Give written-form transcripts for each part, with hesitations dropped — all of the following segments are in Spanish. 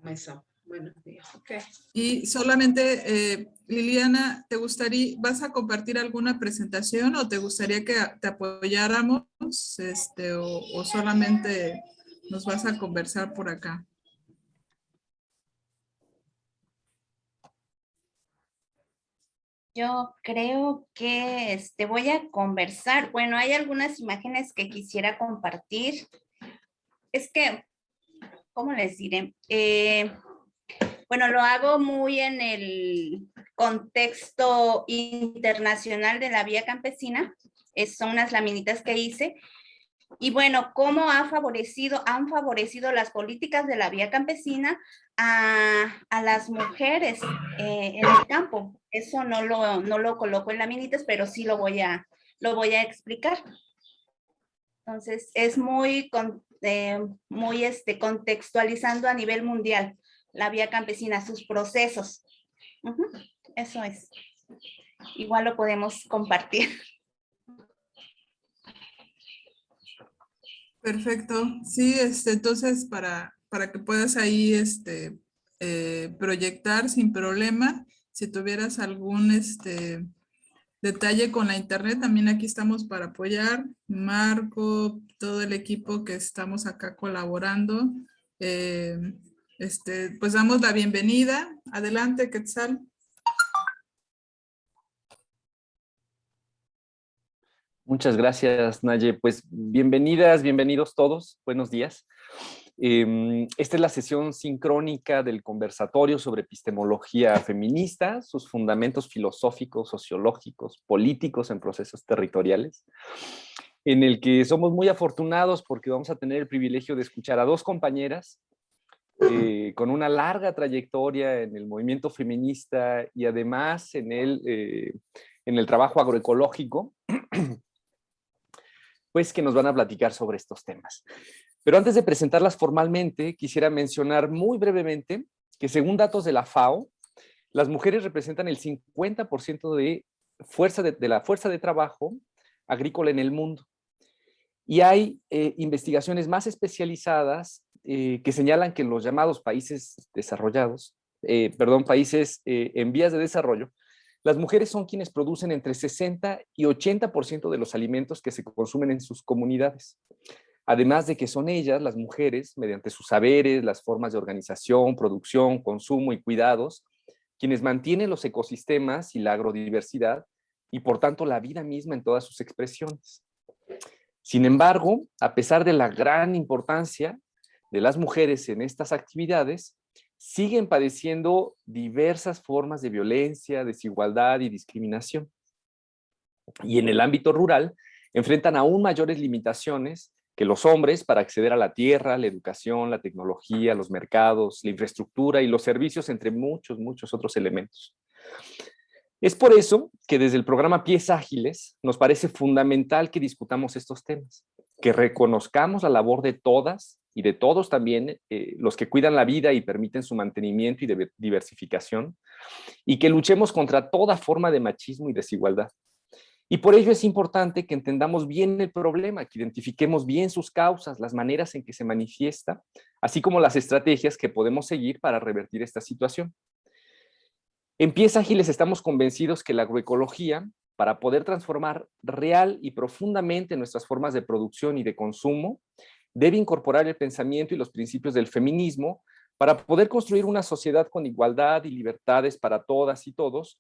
Eso. Buenos días. Okay. Y solamente, Liliana, ¿vas a compartir alguna presentación o te gustaría que te apoyáramos o solamente nos vas a conversar por acá? Yo creo que voy a conversar. Bueno, hay algunas imágenes que quisiera compartir. Es que, ¿cómo les diré? Bueno, lo hago muy en el contexto internacional de la vía campesina. Son unas laminitas que hice. Y bueno, ¿cómo han favorecido las políticas de la vía campesina a las mujeres en el campo? Eso no lo coloco en laminitas, pero sí lo voy a explicar. Entonces, es muy contextualizando a nivel mundial la vía campesina, sus procesos. Eso es. Igual lo podemos compartir. Perfecto. Sí, entonces para que puedas ahí proyectar sin problema, si tuvieras algún detalle con la internet, también aquí estamos para apoyar. Marco, todo el equipo que estamos acá colaborando. Pues damos la bienvenida. Adelante, Quetzal. Muchas gracias, Naye. Pues bienvenidas, bienvenidos todos. Buenos días. Esta es la sesión sincrónica del conversatorio sobre epistemología feminista, sus fundamentos filosóficos, sociológicos, políticos en procesos territoriales, en el que somos muy afortunados porque vamos a tener el privilegio de escuchar a dos compañeras con una larga trayectoria en el movimiento feminista y además en el trabajo agroecológico, pues que nos van a platicar sobre estos temas. Pero antes de presentarlas formalmente, quisiera mencionar muy brevemente que según datos de la FAO, las mujeres representan el 50% de la fuerza de trabajo agrícola en el mundo. Y hay investigaciones más especializadas que señalan que en los llamados países desarrollados, países en vías de desarrollo, las mujeres son quienes producen entre 60 y 80% de los alimentos que se consumen en sus comunidades. Además de que son ellas, las mujeres, mediante sus saberes, las formas de organización, producción, consumo y cuidados, quienes mantienen los ecosistemas y la agrodiversidad y por tanto la vida misma en todas sus expresiones. Sin embargo, a pesar de la gran importancia de las mujeres en estas actividades, siguen padeciendo diversas formas de violencia, desigualdad y discriminación. Y en el ámbito rural, enfrentan aún mayores limitaciones que los hombres para acceder a la tierra, la educación, la tecnología, los mercados, la infraestructura y los servicios, entre muchos, muchos otros elementos. Es por eso que desde el programa Pies Ágiles nos parece fundamental que discutamos estos temas, que reconozcamos la labor de todas y de todos también, los que cuidan la vida y permiten su mantenimiento y diversificación, y que luchemos contra toda forma de machismo y desigualdad. Y por ello es importante que entendamos bien el problema, que identifiquemos bien sus causas, las maneras en que se manifiesta, así como las estrategias que podemos seguir para revertir esta situación. En Pies Ágiles estamos convencidos que la agroecología, para poder transformar real y profundamente nuestras formas de producción y de consumo, debe incorporar el pensamiento y los principios del feminismo para poder construir una sociedad con igualdad y libertades para todas y todos,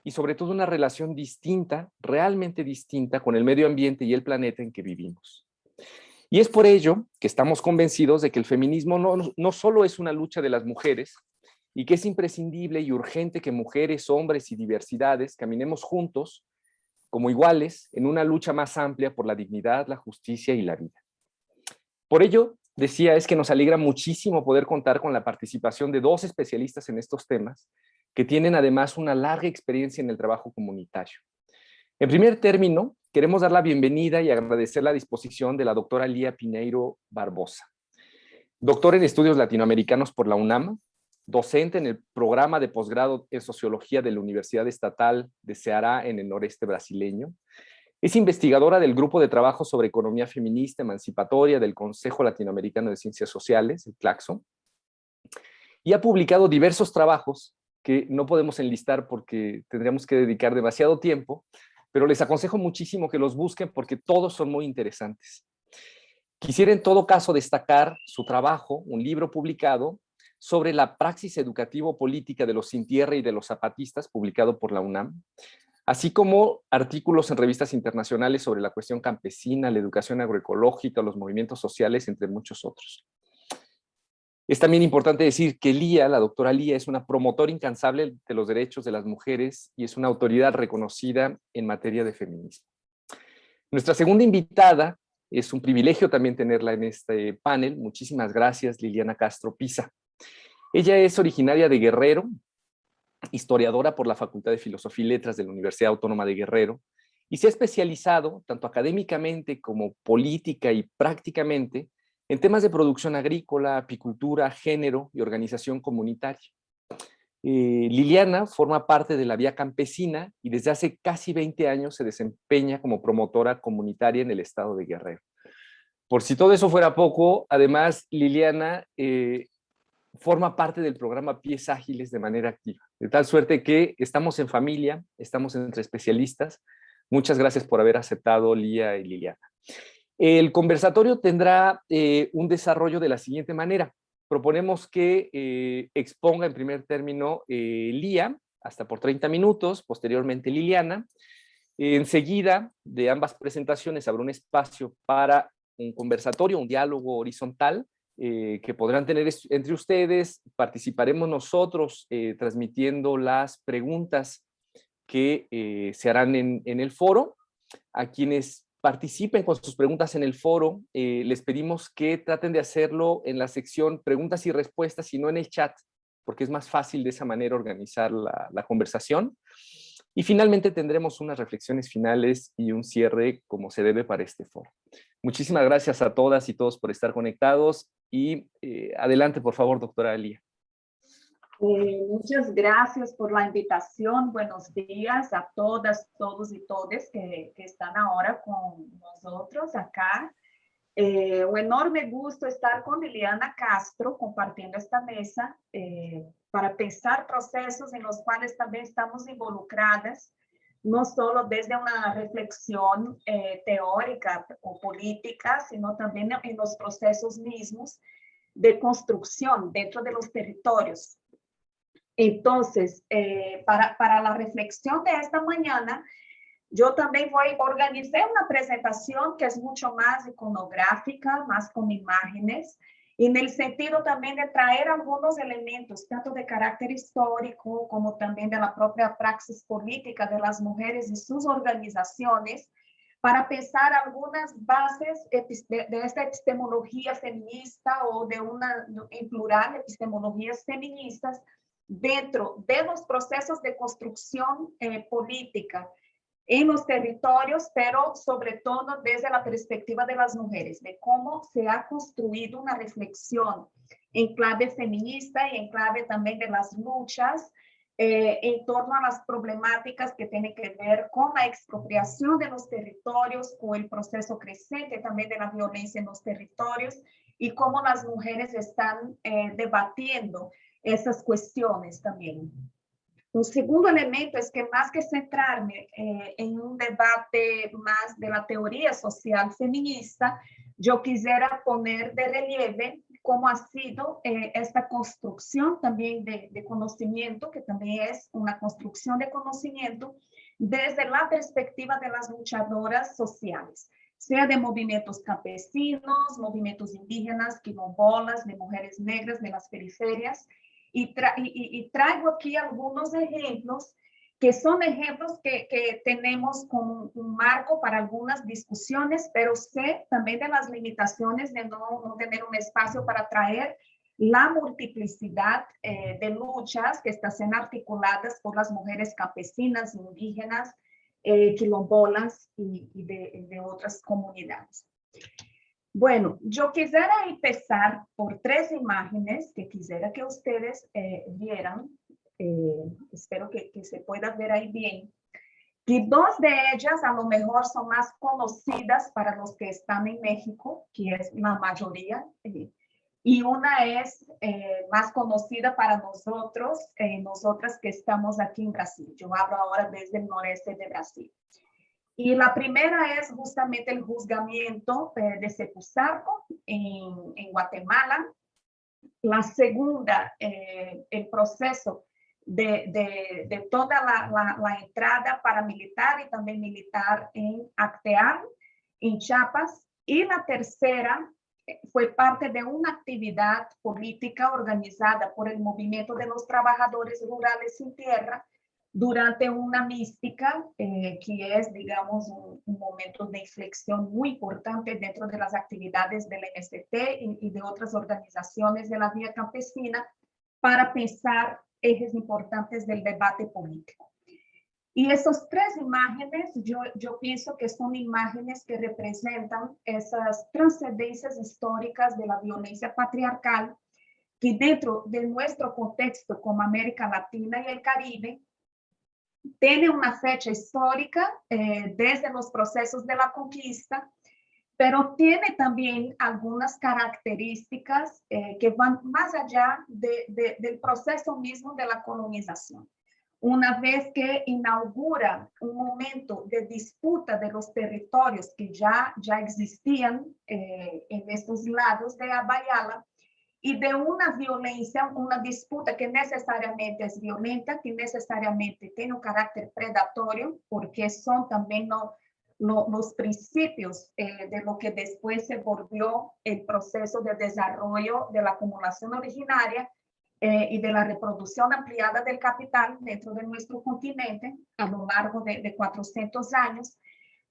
y sobre todo una relación distinta, realmente distinta, con el medio ambiente y el planeta en que vivimos. Y es por ello que estamos convencidos de que el feminismo no solo es una lucha de las mujeres, y que es imprescindible y urgente que mujeres, hombres y diversidades caminemos juntos, como iguales, en una lucha más amplia por la dignidad, la justicia y la vida. Por ello, decía, es que nos alegra muchísimo poder contar con la participación de dos especialistas en estos temas, que tienen además una larga experiencia en el trabajo comunitario. En primer término, queremos dar la bienvenida y agradecer la disposición de la doctora Lía Pineiro Barbosa, doctora en estudios latinoamericanos por la UNAM, docente en el programa de posgrado en sociología de la Universidad Estatal de Ceará en el noreste brasileño. Es investigadora del Grupo de Trabajo sobre Economía Feminista Emancipatoria del Consejo Latinoamericano de Ciencias Sociales, el CLACSO, y ha publicado diversos trabajos que no podemos enlistar porque tendríamos que dedicar demasiado tiempo, pero les aconsejo muchísimo que los busquen porque todos son muy interesantes. Quisiera en todo caso destacar su trabajo, un libro publicado sobre la praxis educativo-política de los sin tierra y de los zapatistas, publicado por la UNAM, así como artículos en revistas internacionales sobre la cuestión campesina, la educación agroecológica, los movimientos sociales, entre muchos otros. Es también importante decir que Lía, la doctora Lía, es una promotora incansable de los derechos de las mujeres y es una autoridad reconocida en materia de feminismo. Nuestra segunda invitada, es un privilegio también tenerla en este panel. Muchísimas gracias, Liliana Castro Pisa. Ella es originaria de Guerrero, historiadora por la Facultad de Filosofía y Letras de la Universidad Autónoma de Guerrero, y se ha especializado, tanto académicamente como política y prácticamente, en temas de producción agrícola, apicultura, género y organización comunitaria. Liliana forma parte de la Vía Campesina y desde hace casi 20 años se desempeña como promotora comunitaria en el estado de Guerrero. Por si todo eso fuera poco, además Liliana forma parte del programa Pies Ágiles de manera activa, de tal suerte que estamos en familia, estamos entre especialistas. Muchas gracias por haber aceptado, Lía y Liliana. El conversatorio tendrá un desarrollo de la siguiente manera. Proponemos que exponga en primer término Lía, hasta por 30 minutos, posteriormente Liliana. Enseguida de ambas presentaciones habrá un espacio para un conversatorio, un diálogo horizontal que podrán tener entre ustedes. Participaremos nosotros transmitiendo las preguntas que se harán en el foro. A quienes participen con sus preguntas en el foro, les pedimos que traten de hacerlo en la sección preguntas y respuestas y no en el chat, porque es más fácil de esa manera organizar la conversación. Y finalmente tendremos unas reflexiones finales y un cierre como se debe para este foro. Muchísimas gracias a todas y todos por estar conectados y adelante, por favor, doctora Lía. Muchas gracias por la invitación. Buenos días a todas, todos y todes que están ahora con nosotros acá. Un enorme gusto estar con Liliana Castro compartiendo esta mesa para pensar procesos en los cuales también estamos involucradas, no solo desde una reflexión teórica o política, sino también en los procesos mismos de construcción dentro de los territorios. Entonces, para la reflexión de esta mañana, yo también voy a organizar una presentación que es mucho más iconográfica, más con imágenes, en el sentido también de traer algunos elementos, tanto de carácter histórico como también de la propia praxis política de las mujeres y sus organizaciones, para pensar algunas bases de esta epistemología feminista o de una, en plural, epistemologías feministas, dentro de los procesos de construcción política en los territorios, pero sobre todo desde la perspectiva de las mujeres, de cómo se ha construido una reflexión en clave feminista y en clave también de las luchas en torno a las problemáticas que tienen que ver con la expropiación de los territorios, con el proceso creciente también de la violencia en los territorios y cómo las mujeres están debatiendo esas cuestiones también. Un segundo elemento es que más que centrarme en un debate más de la teoría social feminista, yo quisiera poner de relieve cómo ha sido esta construcción también de conocimiento, que también es una construcción de conocimiento desde la perspectiva de las luchadoras sociales, sea de movimientos campesinos, movimientos indígenas, quilombolas, de mujeres negras, de las periferias. Y traigo aquí algunos ejemplos que son ejemplos que tenemos como un marco para algunas discusiones, pero sé también de las limitaciones de no tener un espacio para traer la multiplicidad de luchas que están siendo articuladas por las mujeres campesinas, indígenas, quilombolas y de otras comunidades. Bueno, yo quisiera empezar por 3 imágenes que quisiera que ustedes vieran. Espero que se pueda ver ahí bien. que dos de ellas a lo mejor son más conocidas para los que están en México, que es la mayoría, y una es más conocida para nosotros, nosotras que estamos aquí en Brasil. Yo hablo ahora desde el noreste de Brasil. Y la primera es justamente el juzgamiento de Sepuzarco en Guatemala. La segunda, el proceso de toda la entrada paramilitar y también militar en Acteal, en Chiapas. Y la tercera fue parte de una actividad política organizada por el Movimiento de los Trabajadores Rurales Sin Tierra durante una mística que es, digamos, un momento de inflexión muy importante dentro de las actividades del MST y de otras organizaciones de la vía campesina para pensar ejes importantes del debate político. Y esas tres imágenes, yo pienso que son imágenes que representan esas trascendencias históricas de la violencia patriarcal que dentro de nuestro contexto como América Latina y el Caribe, tiene una fecha histórica desde los procesos de la conquista, pero tiene también algunas características que van más allá del proceso mismo de la colonización. Una vez que inaugura un momento de disputa de los territorios que ya existían en estos lados de Abayala, y de una violencia, una disputa que necesariamente es violenta, que necesariamente tiene un carácter predatorio, porque son también los principios de lo que después se volvió el proceso de desarrollo de la acumulación originaria y de la reproducción ampliada del capital dentro de nuestro continente a lo largo de 400 años,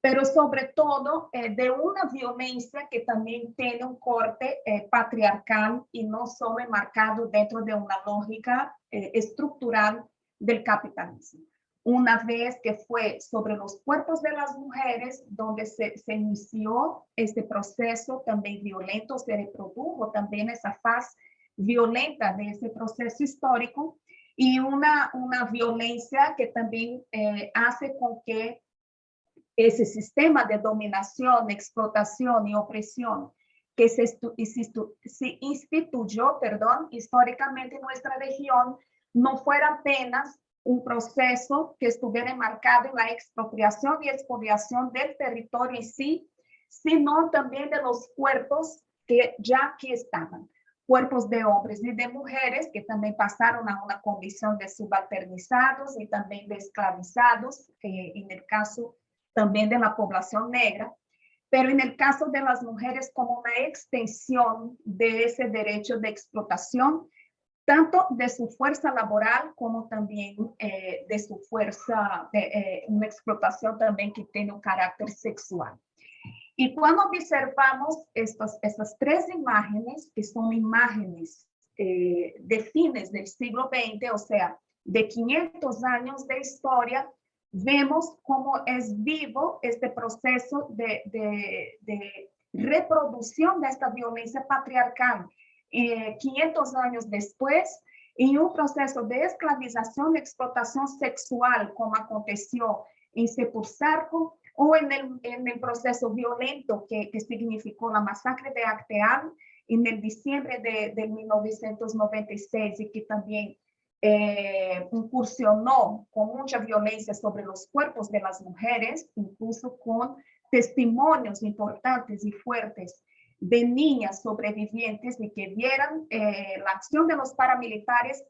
pero sobre todo de una violencia que también tiene un corte patriarcal y no solo enmarcado dentro de una lógica estructural del capitalismo. Una vez que fue sobre los cuerpos de las mujeres donde se inició este proceso también violento, se reprodujo también esa faz violenta de ese proceso histórico y una violencia que también hace con que ese sistema de dominación, explotación y opresión que se instituyó, históricamente en nuestra región, no fuera apenas un proceso que estuviera enmarcado en la expropiación y expoliación del territorio en sí, sino también de los cuerpos que ya aquí estaban. Cuerpos de hombres y de mujeres que también pasaron a una condición de subalternizados y también de esclavizados, en el caso también de la población negra, pero en el caso de las mujeres como una extensión de ese derecho de explotación, tanto de su fuerza laboral como también de su fuerza, una explotación también que tiene un carácter sexual. Y cuando observamos estas tres imágenes, que son imágenes de fines del siglo XX, o sea, de 500 años de historia, vemos cómo es vivo este proceso de reproducción de esta violencia patriarcal 500 años después, en un proceso de esclavización y explotación sexual, como aconteció en Sepuzarco, o en el proceso violento que significó la masacre de Acteal en el diciembre de 1996 y que también incursionó con mucha violencia sobre los cuerpos de las mujeres, incluso con testimonios importantes y fuertes de niñas sobrevivientes y que vieran la acción de los paramilitares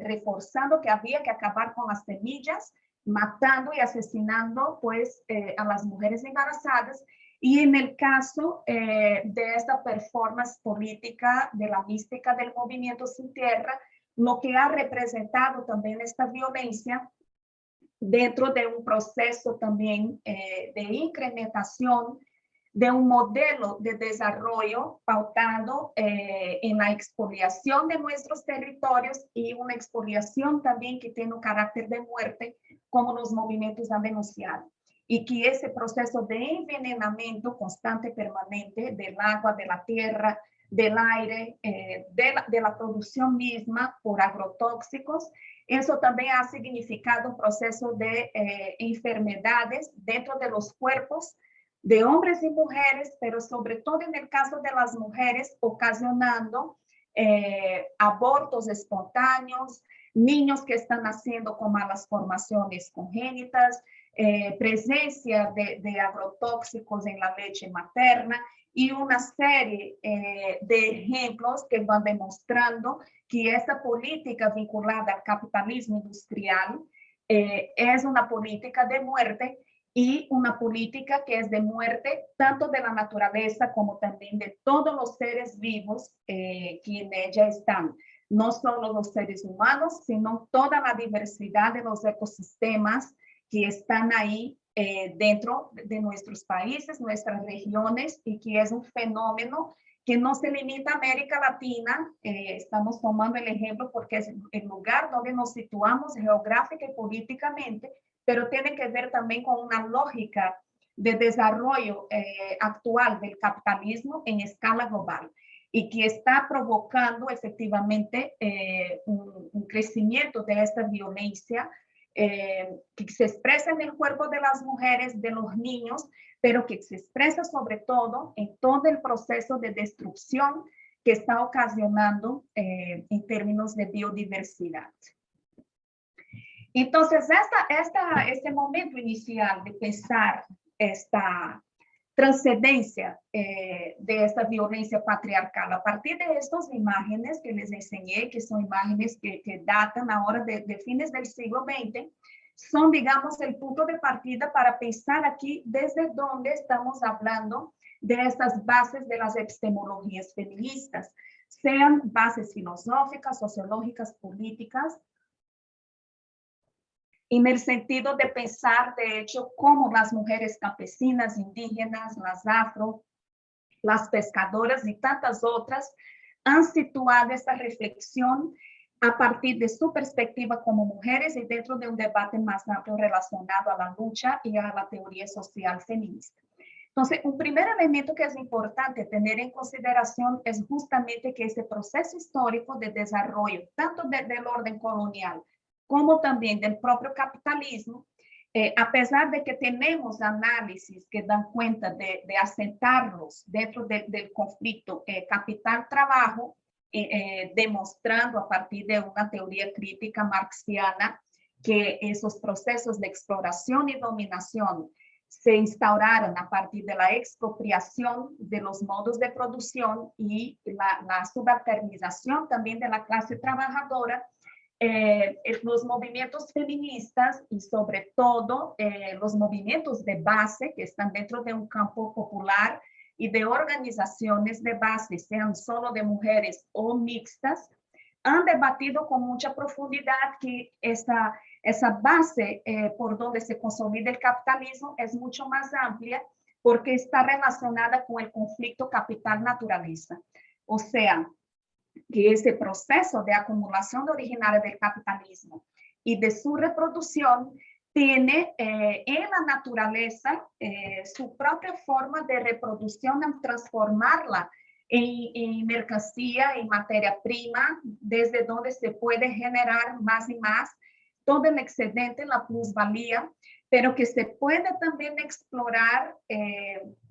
reforzando que había que acabar con las semillas, matando y asesinando pues a las mujeres embarazadas. Y en el caso de esta performance política de la mística del movimiento Sin Tierra, lo que ha representado también esta violencia dentro de un proceso también de incrementación de un modelo de desarrollo pautado en la expoliación de nuestros territorios y una expoliación también que tiene un carácter de muerte, como los movimientos han denunciado. Y que ese proceso de envenenamiento constante, permanente del agua, de la tierra, del aire, de la producción misma por agrotóxicos, Eso también ha significado un proceso de enfermedades dentro de los cuerpos de hombres y mujeres, pero sobre todo en el caso de las mujeres, ocasionando abortos espontáneos, niños que están naciendo con malas formaciones congénitas, presencia de agrotóxicos en la leche materna y una serie de ejemplos que van demostrando que esta política vinculada al capitalismo industrial es una política de muerte y una política que es de muerte tanto de la naturaleza como también de todos los seres vivos que en ella están. No solo los seres humanos, sino toda la diversidad de los ecosistemas que están ahí dentro de nuestros países, nuestras regiones, y que es un fenómeno que no se limita a América Latina. Estamos tomando el ejemplo porque es el lugar donde nos situamos geográfica y políticamente, pero tiene que ver también con una lógica de desarrollo actual del capitalismo en escala global y que está provocando efectivamente un crecimiento de esta violencia que se expresa en el cuerpo de las mujeres, de los niños, pero que se expresa sobre todo en todo el proceso de destrucción que está ocasionando en términos de biodiversidad. Entonces, este momento inicial de pensar esta trascendencia de esta violencia patriarcal, a partir de estas imágenes que les enseñé, que son imágenes que datan ahora de fines del siglo XX, son, digamos, el punto de partida para pensar aquí desde dónde estamos hablando de estas bases de las epistemologías feministas, sean bases filosóficas, sociológicas, políticas, en el sentido de pensar, de hecho, cómo las mujeres campesinas, indígenas, las afro, las pescadoras y tantas otras han situado esta reflexión a partir de su perspectiva como mujeres y dentro de un debate más amplio relacionado a la lucha y a la teoría social feminista. Entonces, un primer elemento que es importante tener en consideración es justamente que ese proceso histórico de desarrollo, tanto del orden colonial, como también del propio capitalismo, a pesar de que tenemos análisis que dan cuenta de asentarlos dentro del conflicto capital-trabajo, demostrando a partir de una teoría crítica marxiana que esos procesos de exploración y dominación se instauraron a partir de la expropiación de los modos de producción y la subalternización también de la clase trabajadora. Los movimientos feministas y sobre todo los movimientos de base que están dentro de un campo popular y de organizaciones de base, sean solo de mujeres o mixtas, han debatido con mucha profundidad que esa base por donde se consolida el capitalismo es mucho más amplia porque está relacionada con el conflicto capital-naturaleza. O sea, que ese proceso de acumulación originaria del capitalismo y de su reproducción tiene en la naturaleza su propia forma de reproducción al transformarla en mercancía, en materia prima, desde donde se puede generar más y más todo el excedente, la plusvalía, pero que se puede también explorar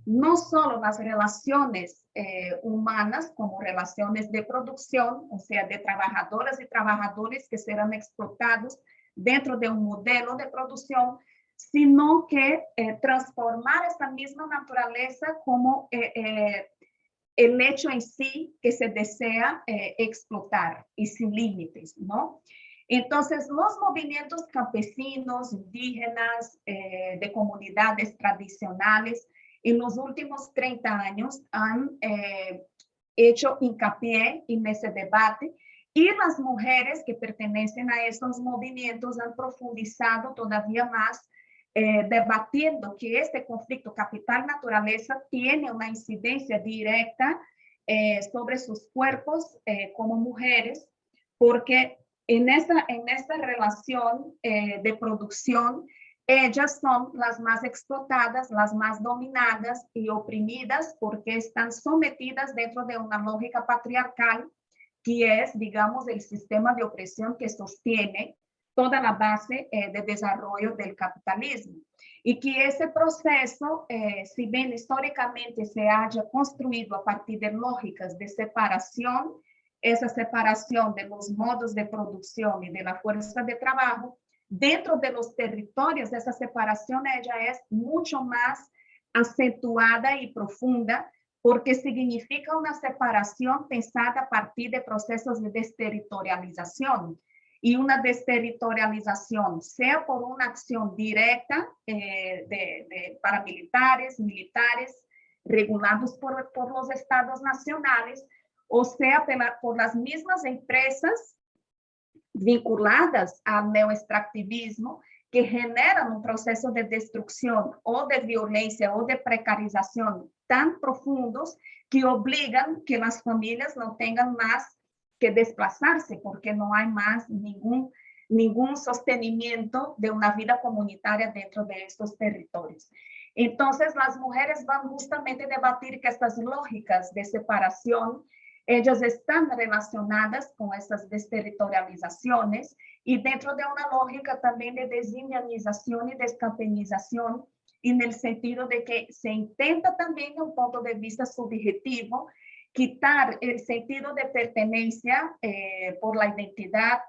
no solo las relaciones humanas como relaciones de producción, o sea, de trabajadoras y trabajadores que serán explotados dentro de un modelo de producción, sino que transformar esta misma naturaleza como el hecho en sí que se desea explotar y sin límites, ¿no? Entonces, los movimientos campesinos, indígenas, de comunidades tradicionales, en los últimos 30 años han hecho hincapié en ese debate y las mujeres que pertenecen a estos movimientos han profundizado todavía más debatiendo que este conflicto capital-naturaleza tiene una incidencia directa sobre sus cuerpos como mujeres, porque en esta relación de producción, ellas son las más explotadas, las más dominadas y oprimidas porque están sometidas dentro de una lógica patriarcal que es, digamos, el sistema de opresión que sostiene toda la base de desarrollo del capitalismo. Y que ese proceso, si bien históricamente se haya construido a partir de lógicas de separación, esa separación de los modos de producción y de la fuerza de trabajo, dentro de los territorios, esa separación ella es mucho más acentuada y profunda, porque significa una separación pensada a partir de procesos de desterritorialización. Y una desterritorialización, sea por una acción directa de paramilitares, militares, regulados por los estados nacionales, o sea por las mismas empresas vinculadas al neoextractivismo, que generan un proceso de destrucción o de violencia o de precarización tan profundos que obligan que las familias no tengan más que desplazarse, porque no hay más ningún sostenimiento de una vida comunitaria dentro de estos territorios. Entonces, las mujeres van justamente a debatir que estas lógicas de separación, ellas están relacionadas con estas desterritorializaciones y dentro de una lógica también de desindianización y descampanización, en el sentido de que se intenta también, de un punto de vista subjetivo, quitar el sentido de pertenencia por la identidad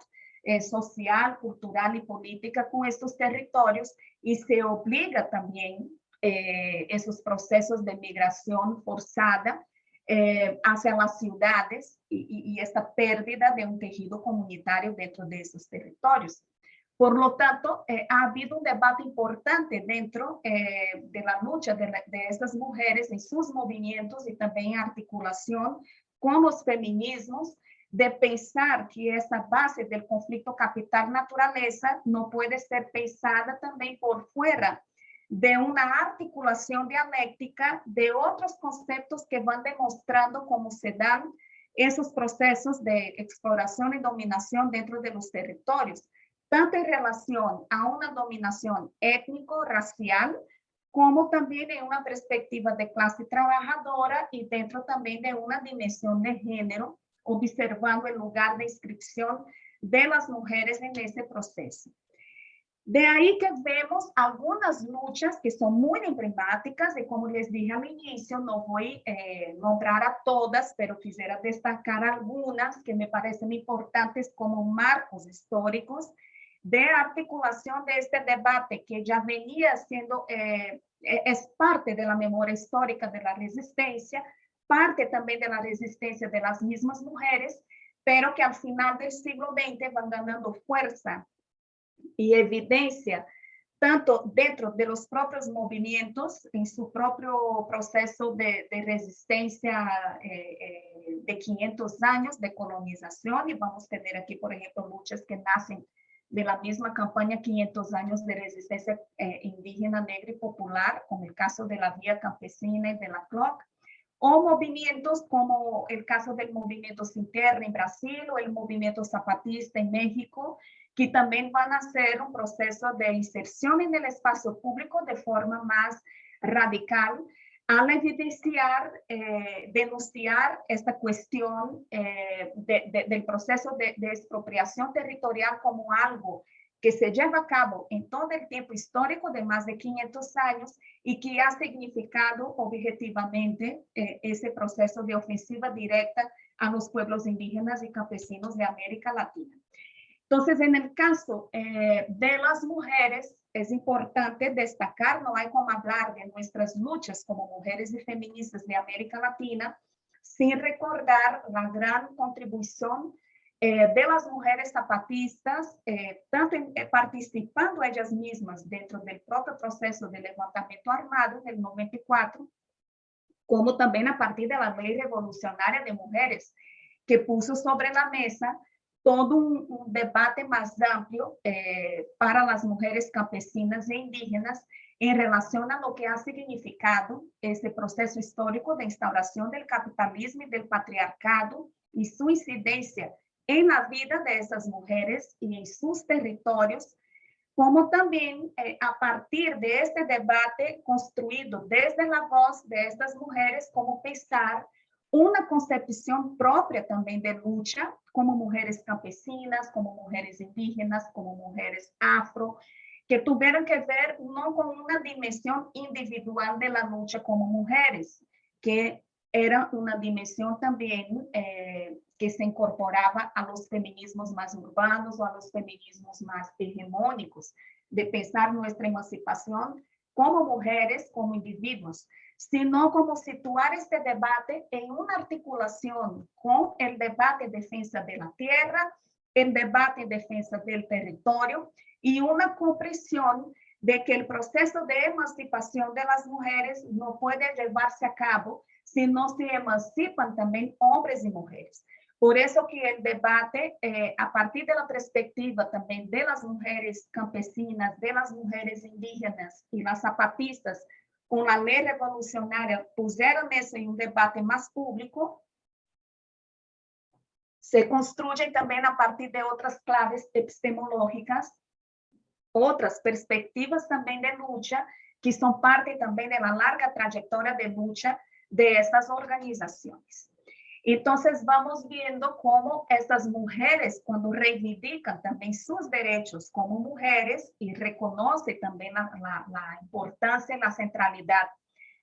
social, cultural y política con estos territorios, y se obliga también esos procesos de migración forzada hacia las ciudades y esta pérdida de un tejido comunitario dentro de esos territorios. Por lo tanto, ha habido un debate importante dentro de la lucha de estas mujeres en sus movimientos y también en articulación con los feminismos, de pensar que esa base del conflicto capital-naturaleza no puede ser pensada también por fuera de una articulación dialéctica de otros conceptos que van demostrando cómo se dan esos procesos de exploración y dominación dentro de los territorios, tanto en relación a una dominación étnico-racial, como también en una perspectiva de clase trabajadora y dentro también de una dimensión de género, observando el lugar de inscripción de las mujeres en ese proceso. De ahí que vemos algunas luchas que son muy emblemáticas y como les dije al inicio, no voy a nombrar a todas, pero quisiera destacar algunas que me parecen importantes como marcos históricos de articulación de este debate que ya venía siendo, es parte de la memoria histórica de la resistencia, parte también de la resistencia de las mismas mujeres, pero que al final del siglo XX van ganando fuerza y evidencia, tanto dentro de los propios movimientos, en su propio proceso de resistencia de 500 años de colonización, y vamos a tener aquí, por ejemplo, luchas que nacen de la misma campaña 500 años de resistencia indígena, negra y popular, como el caso de la Vía Campesina y de la CLOC, o movimientos como el caso del movimiento Sin Tierra en Brasil o el movimiento zapatista en México, que también van a ser un proceso de inserción en el espacio público de forma más radical, al evidenciar, denunciar esta cuestión del proceso de expropiación territorial como algo que se lleva a cabo en todo el tiempo histórico de más de 500 años y que ha significado objetivamente ese proceso de ofensiva directa a los pueblos indígenas y campesinos de América Latina. Entonces, en el caso de las mujeres, es importante destacar, no hay como hablar de nuestras luchas como mujeres y feministas de América Latina sin recordar la gran contribución de las mujeres zapatistas, tanto participando ellas mismas dentro del propio proceso de levantamiento armado del 94, como también a partir de la Ley Revolucionaria de Mujeres, que puso sobre la mesa todo un debate más amplio para las mujeres campesinas e indígenas en relación a lo que ha significado este proceso histórico de instauración del capitalismo y del patriarcado y su incidencia en la vida de esas mujeres y en sus territorios, como también a partir de este debate construido desde la voz de estas mujeres, cómo pensar una concepción propia también de lucha, como mujeres campesinas, como mujeres indígenas, como mujeres afro, que tuvieron que ver no con una dimensión individual de la lucha como mujeres, que era una dimensión también que se incorporaba a los feminismos más urbanos o a los feminismos más hegemónicos, de pensar nuestra emancipación como mujeres, como individuos, sino como situar este debate en una articulación con el debate en defensa de la tierra, el debate en defensa del territorio y una comprensión de que el proceso de emancipación de las mujeres no puede llevarse a cabo si no se emancipan también hombres y mujeres. Por eso que el debate, a partir de la perspectiva también de las mujeres campesinas, de las mujeres indígenas y las zapatistas, con la ley revolucionaria, pusieron eso en un debate más público, se construye también a partir de otras claves epistemológicas, otras perspectivas también de lucha, que son parte también de la larga trayectoria de lucha de estas organizaciones. Entonces vamos viendo cómo estas mujeres, cuando reivindican también sus derechos como mujeres y reconoce también la importancia y la centralidad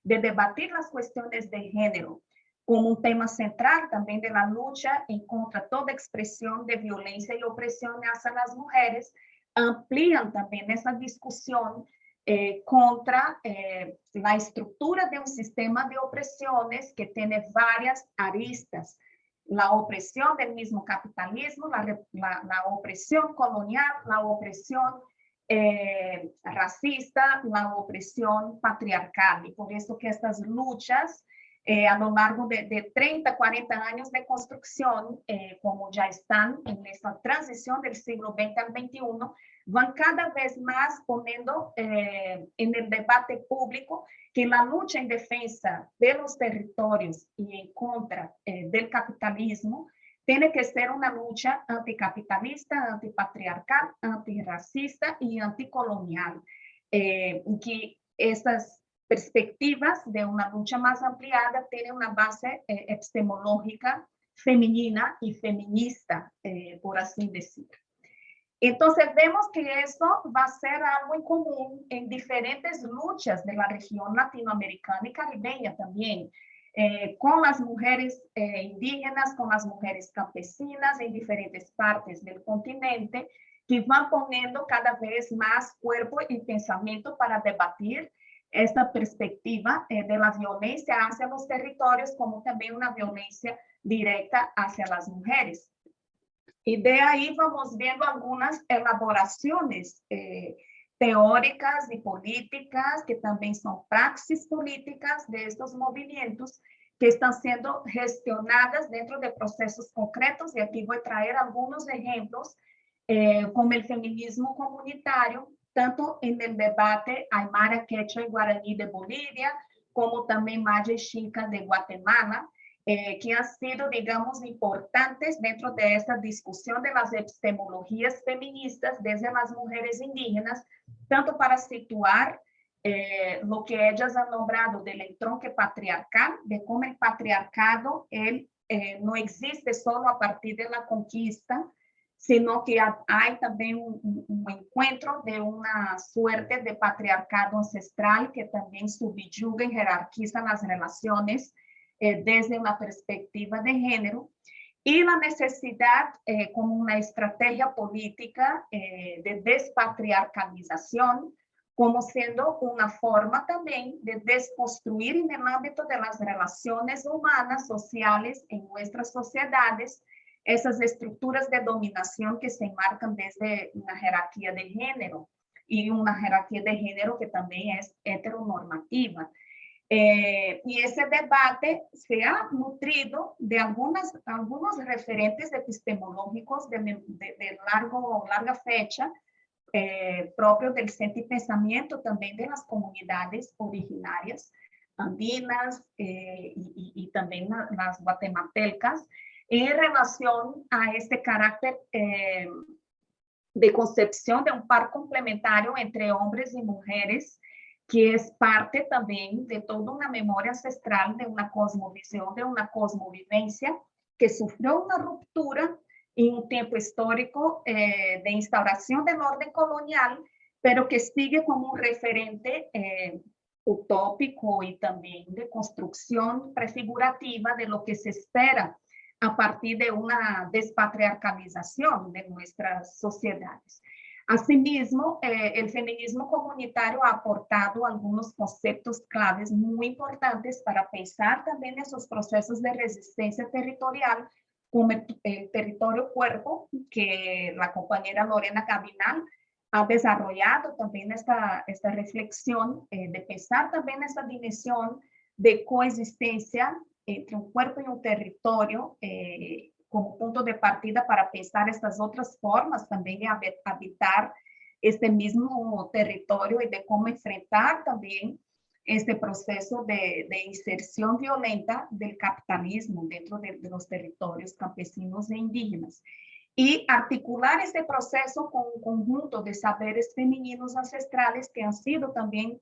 de debatir las cuestiones de género como un tema central también de la lucha en contra toda expresión de violencia y opresión hacia las mujeres, amplían también esa discusión contra la estructura de un sistema de opresiones que tiene varias aristas. La opresión del mismo capitalismo, la opresión colonial, la opresión racista, la opresión patriarcal. Y por eso que estas luchas a lo largo de 30, 40 años de construcción, como ya están en esta transición del siglo XX al XXI, van cada vez más poniendo en el debate público que la lucha en defensa de los territorios y en contra del capitalismo tiene que ser una lucha anticapitalista, antipatriarcal, antirracista y anticolonial. Que estas perspectivas de una lucha más ampliada tienen una base epistemológica femenina y feminista, por así decir. Entonces vemos que eso va a ser algo en común en diferentes luchas de la región latinoamericana y caribeña también, con las mujeres indígenas, con las mujeres campesinas en diferentes partes del continente, que van poniendo cada vez más cuerpo y pensamiento para debatir esta perspectiva de la violencia hacia los territorios como también una violencia directa hacia las mujeres. Y de ahí vamos viendo algunas elaboraciones teóricas y políticas que también son praxis políticas de estos movimientos que están siendo gestionadas dentro de procesos concretos. Y aquí voy a traer algunos ejemplos, como el feminismo comunitario, tanto en el debate aymara, quechua y guaraní de Bolivia, como también maya y xica de Guatemala, que han sido, digamos, importantes dentro de esta discusión de las epistemologías feministas desde las mujeres indígenas, tanto para situar lo que ellas han nombrado del entronque patriarcal, de cómo el patriarcado no existe solo a partir de la conquista, sino que hay también un encuentro de una suerte de patriarcado ancestral que también subyuga y jerarquiza las relaciones desde una perspectiva de género, y la necesidad como una estrategia política de despatriarcalización, como siendo una forma también de desconstruir en el ámbito de las relaciones humanas, sociales, en nuestras sociedades, esas estructuras de dominación que se enmarcan desde una jerarquía de género, y una jerarquía de género que también es heteronormativa. Y ese debate se ha nutrido de algunos referentes epistemológicos de larga fecha, propio del centro y pensamiento también de las comunidades originarias andinas y también las guatemaltecas, en relación a este carácter de concepción de un par complementario entre hombres y mujeres que es parte también de toda una memoria ancestral, de una cosmovisión, de una cosmovivencia que sufrió una ruptura en un tiempo histórico de instauración del orden colonial, pero que sigue como un referente utópico y también de construcción prefigurativa de lo que se espera a partir de una despatriarcalización de nuestras sociedades. Asimismo, el feminismo comunitario ha aportado algunos conceptos claves muy importantes para pensar también esos procesos de resistencia territorial, como el territorio cuerpo, que la compañera Lorena Cabinal ha desarrollado también esta reflexión de pensar también esta dimensión de coexistencia entre un cuerpo y un territorio como punto de partida para pensar estas otras formas también de habitar este mismo territorio y de cómo enfrentar también este proceso de inserción violenta del capitalismo dentro de los territorios campesinos e indígenas. Y articular este proceso con un conjunto de saberes femeninos ancestrales que han sido también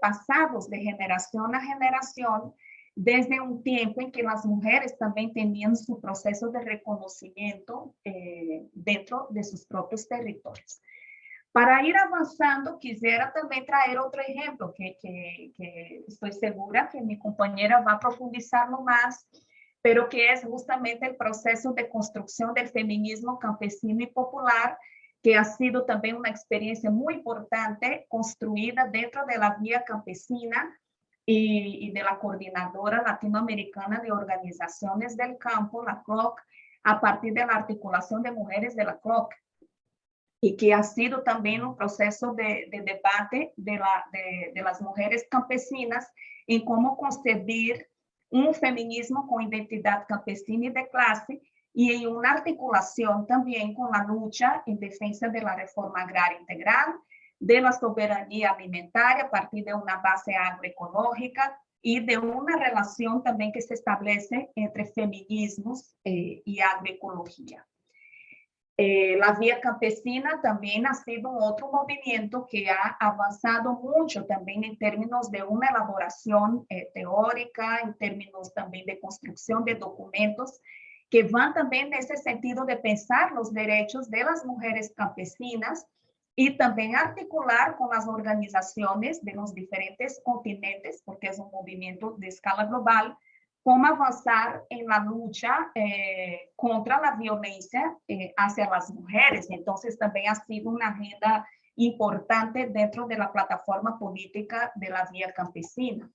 pasados de generación a generación, desde un tiempo en que las mujeres también tenían su proceso de reconocimiento dentro de sus propios territorios. Para ir avanzando, quisiera también traer otro ejemplo que estoy segura que mi compañera va a profundizarlo más, pero que es justamente el proceso de construcción del feminismo campesino y popular, que ha sido también una experiencia muy importante construida dentro de la Vía Campesina y de la Coordinadora Latinoamericana de Organizaciones del Campo, la CLOC, a partir de la articulación de mujeres de la CLOC, y que ha sido también un proceso de debate de las mujeres campesinas en cómo concebir un feminismo con identidad campesina y de clase, y en una articulación también con la lucha en defensa de la reforma agraria integral, de la soberanía alimentaria a partir de una base agroecológica y de una relación también que se establece entre feminismos y agroecología. La Vía Campesina también ha sido otro movimiento que ha avanzado mucho también en términos de una elaboración teórica, en términos también de construcción de documentos que van también en ese sentido de pensar los derechos de las mujeres campesinas y también articular con las organizaciones de los diferentes continentes, porque es un movimiento de escala global, cómo avanzar en la lucha contra la violencia hacia las mujeres. Entonces también ha sido una agenda importante dentro de la plataforma política de la Vía Campesina.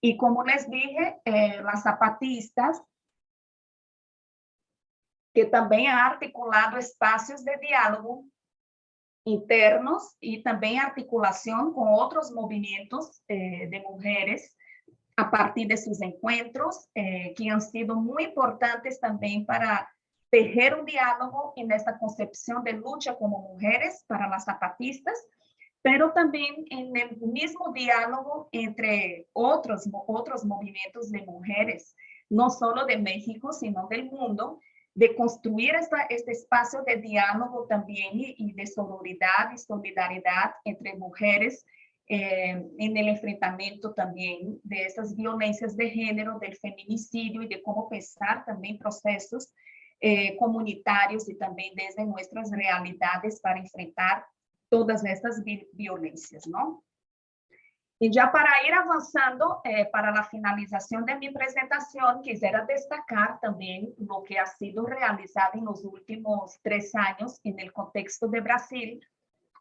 Y como les dije, las zapatistas, que también ha articulado espacios de diálogo internos y también articulación con otros movimientos de mujeres a partir de sus encuentros, que han sido muy importantes también para tejer un diálogo en esta concepción de lucha como mujeres para las zapatistas, pero también en el mismo diálogo entre otros movimientos de mujeres, no solo de México, sino del mundo, de construir este espacio de diálogo también y de sororidad y solidaridad entre mujeres en el enfrentamiento también de esas violencias de género, del feminicidio y de cómo pensar también procesos comunitarios y también desde nuestras realidades para enfrentar todas estas violencias, ¿no? Y ya para ir avanzando, para la finalización de mi presentación, quisiera destacar también lo que ha sido realizado en los últimos 3 años en el contexto de Brasil,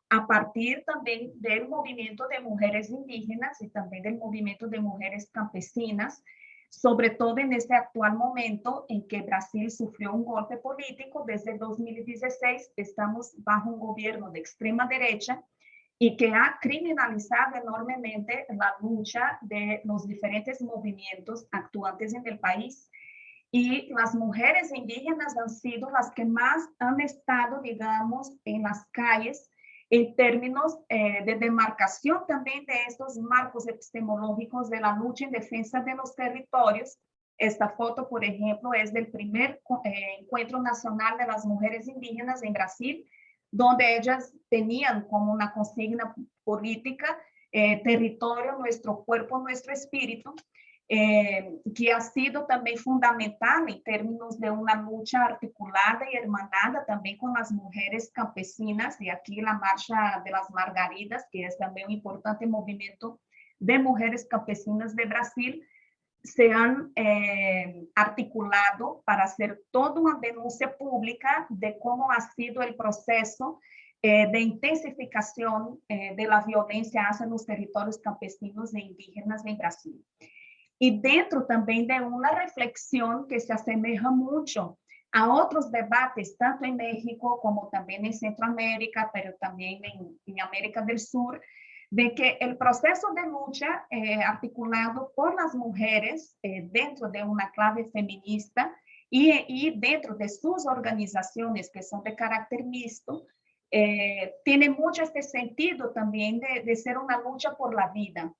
a partir también del movimiento de mujeres indígenas y también del movimiento de mujeres campesinas, sobre todo en este actual momento en que Brasil sufrió un golpe político. Desde 2016 estamos bajo un gobierno de extrema derecha y que ha criminalizado enormemente la lucha de los diferentes movimientos actuantes en el país. Y las mujeres indígenas han sido las que más han estado, digamos, en las calles en términos de demarcación también de estos marcos epistemológicos de la lucha en defensa de los territorios. Esta foto, por ejemplo, es del primer Encuentro Nacional de las Mujeres Indígenas en Brasil, donde ellas tenían como una consigna política territorio, nuestro cuerpo, nuestro espíritu, que ha sido también fundamental en términos de una lucha articulada y hermanada también con las mujeres campesinas, y aquí la Marcha de las Margaridas, que es también un importante movimiento de mujeres campesinas de Brasil, se han articulado para hacer toda una denuncia pública de cómo ha sido el proceso de intensificación de la violencia hacia los territorios campesinos e indígenas en Brasil. Y dentro también de una reflexión que se asemeja mucho a otros debates, tanto en México como también en Centroamérica, pero también en América del Sur, de que el proceso de lucha articulado por las mujeres dentro de una clave feminista y dentro de sus organizaciones que son de carácter mixto, tiene mucho este sentido también de ser una lucha por la vida,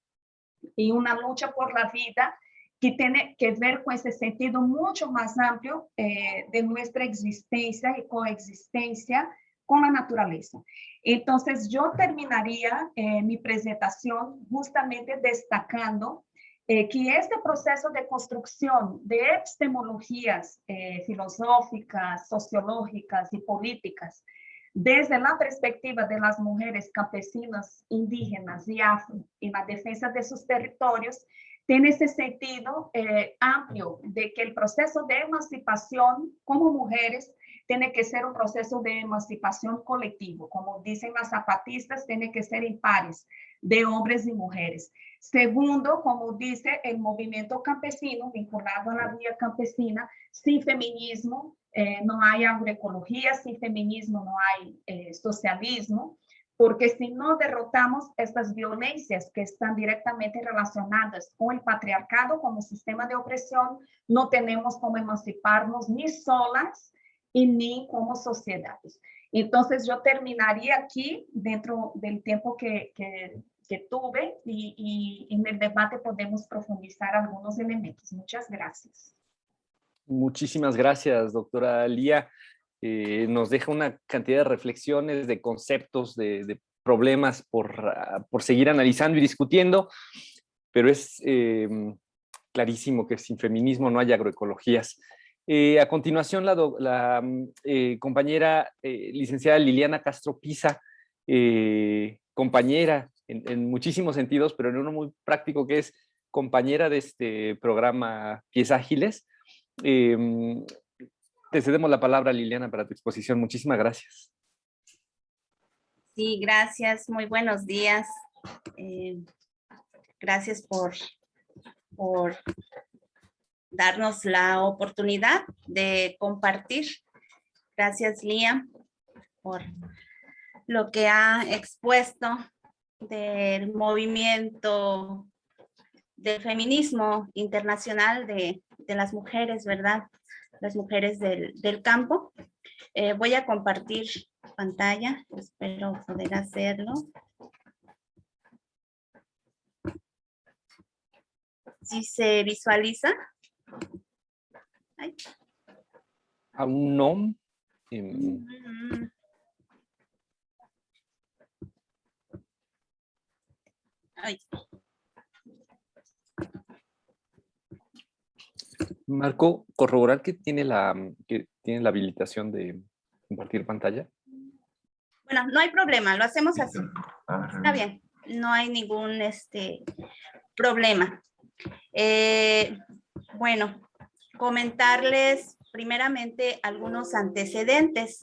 y una lucha por la vida que tiene que ver con ese sentido mucho más amplio de nuestra existencia y coexistencia con la naturaleza. Entonces, yo terminaría mi presentación justamente destacando que este proceso de construcción de epistemologías filosóficas, sociológicas y políticas desde la perspectiva de las mujeres campesinas, indígenas y afro en la defensa de sus territorios, tiene ese sentido amplio de que el proceso de emancipación como mujeres tiene que ser un proceso de emancipación colectivo. Como dicen las zapatistas, tiene que ser en pares de hombres y mujeres. Segundo, como dice el movimiento campesino vinculado a la vía campesina, sin feminismo no hay agroecología, sin feminismo no hay socialismo, porque si no derrotamos estas violencias que están directamente relacionadas con el patriarcado como sistema de opresión, no tenemos cómo emanciparnos ni solas y ni como sociedades. Entonces yo terminaría aquí dentro del tiempo que tuve y en el debate podemos profundizar algunos elementos. Muchas gracias. Muchísimas gracias, doctora Lía. Nos deja una cantidad de reflexiones, de conceptos, de problemas por seguir analizando y discutiendo, pero es clarísimo que sin feminismo no hay agroecologías. A continuación, la compañera licenciada Liliana Castro Pisa, compañera en muchísimos sentidos, pero en uno muy práctico, que es compañera de este programa Pies Ágiles. Te cedemos la palabra, Liliana, para tu exposición. Muchísimas gracias. Sí, gracias. Muy buenos días. Gracias por darnos la oportunidad de compartir. Gracias, Lía, por lo que ha expuesto del movimiento del feminismo internacional de las mujeres, ¿verdad? Las mujeres del campo. Voy a compartir pantalla, espero poder hacerlo. ¿Sí se visualiza? Ay. Aún no. Ay. Marco, corroborar que tiene la habilitación de compartir pantalla. Bueno, no hay problema, lo hacemos así. Está bien, no hay ningún problema. Bueno, comentarles primeramente algunos antecedentes.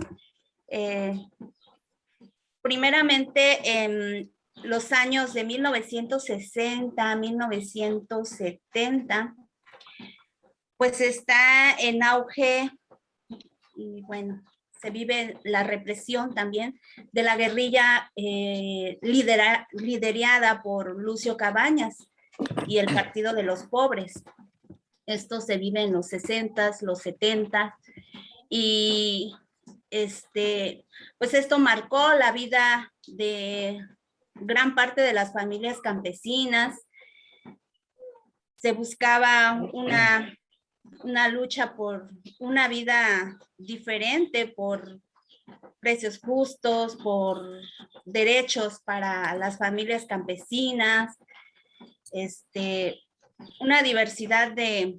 Primeramente, en los años de 1960, 1970, pues está en auge y bueno, se vive la represión también de la guerrilla liderada por Lucio Cabañas y el Partido de los Pobres. Esto se vive en los 60s, los 70s y pues esto marcó la vida de gran parte de las familias campesinas. Se buscaba una lucha por una vida diferente, por precios justos, por derechos para las familias campesinas, una diversidad de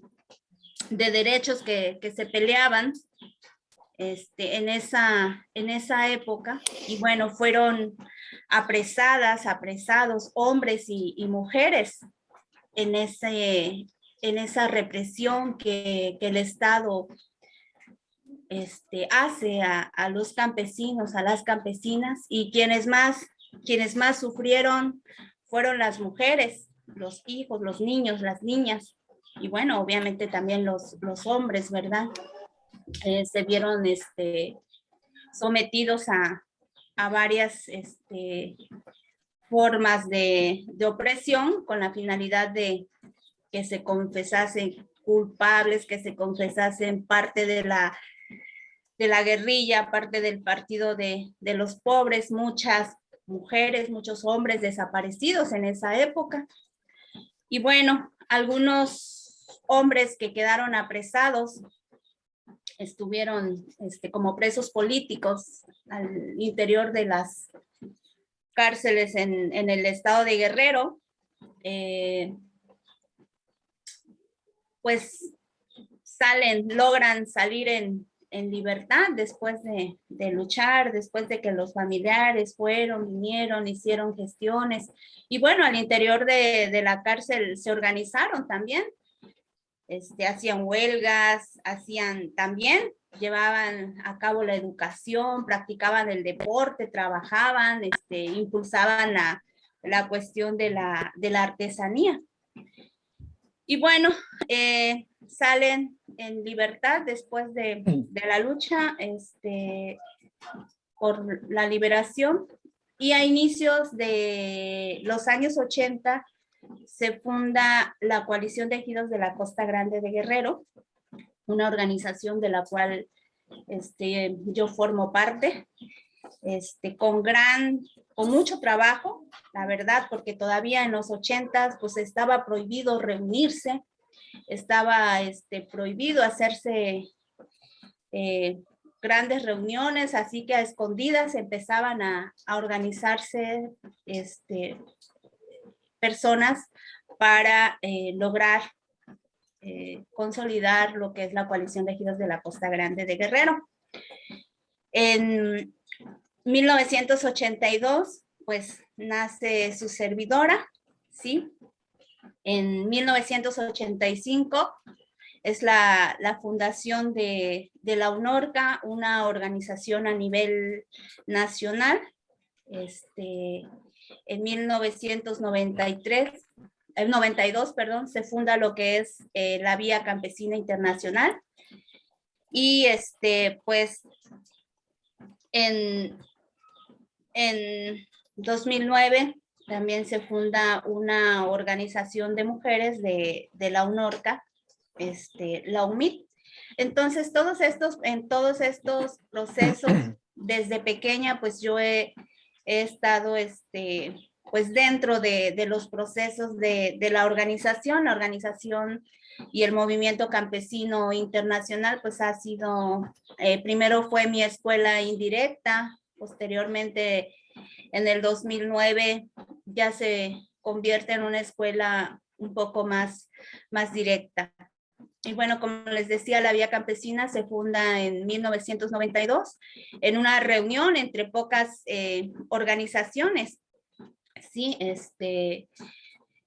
derechos que se peleaban en esa época. Y bueno, fueron apresados hombres y mujeres en esa represión que el Estado hace a los campesinos, a las campesinas, y quienes más sufrieron fueron las mujeres, los hijos, los niños, las niñas, y bueno, obviamente también los hombres, ¿verdad? Se vieron sometidos a varias formas de opresión, con la finalidad de que se confesasen culpables, que se confesasen parte de la guerrilla, parte del partido de los pobres, muchas mujeres, muchos hombres desaparecidos en esa época. Y bueno, algunos hombres que quedaron apresados estuvieron como presos políticos al interior de las cárceles en el estado de Guerrero. Pues logran salir en libertad después de luchar, después de que los familiares vinieron, hicieron gestiones. Y bueno, al interior de la cárcel se organizaron también. Hacían huelgas, llevaban a cabo la educación, practicaban el deporte, trabajaban, impulsaban la cuestión de la artesanía. Y bueno, salen en libertad después de la lucha por la liberación, y a inicios de los años 80 se funda la Coalición de Ejidos de la Costa Grande de Guerrero, una organización de la cual yo formo parte, con mucho trabajo, la verdad, porque todavía en los 80s pues estaba prohibido reunirse, estaba prohibido hacerse grandes reuniones, así que a escondidas empezaban a organizarse personas para lograr consolidar lo que es la Coalición de Ejidos de la Costa Grande de Guerrero. En 1982, pues nace su servidora, ¿sí? En 1985 es la fundación de la UNORCA, una organización a nivel nacional. En 92, se funda lo que es la Vía Campesina Internacional. Y pues en 2009 también se funda una organización de mujeres de la UNORCA, la UMIT. Entonces, en todos estos procesos, desde pequeña, pues yo he estado pues dentro de los procesos de la organización y el movimiento campesino internacional, pues ha sido, primero fue mi escuela indirecta, posteriormente en el 2009 ya se convierte en una escuela un poco más directa. Y bueno, como les decía, la Vía Campesina se funda en 1992 en una reunión entre pocas organizaciones. Sí,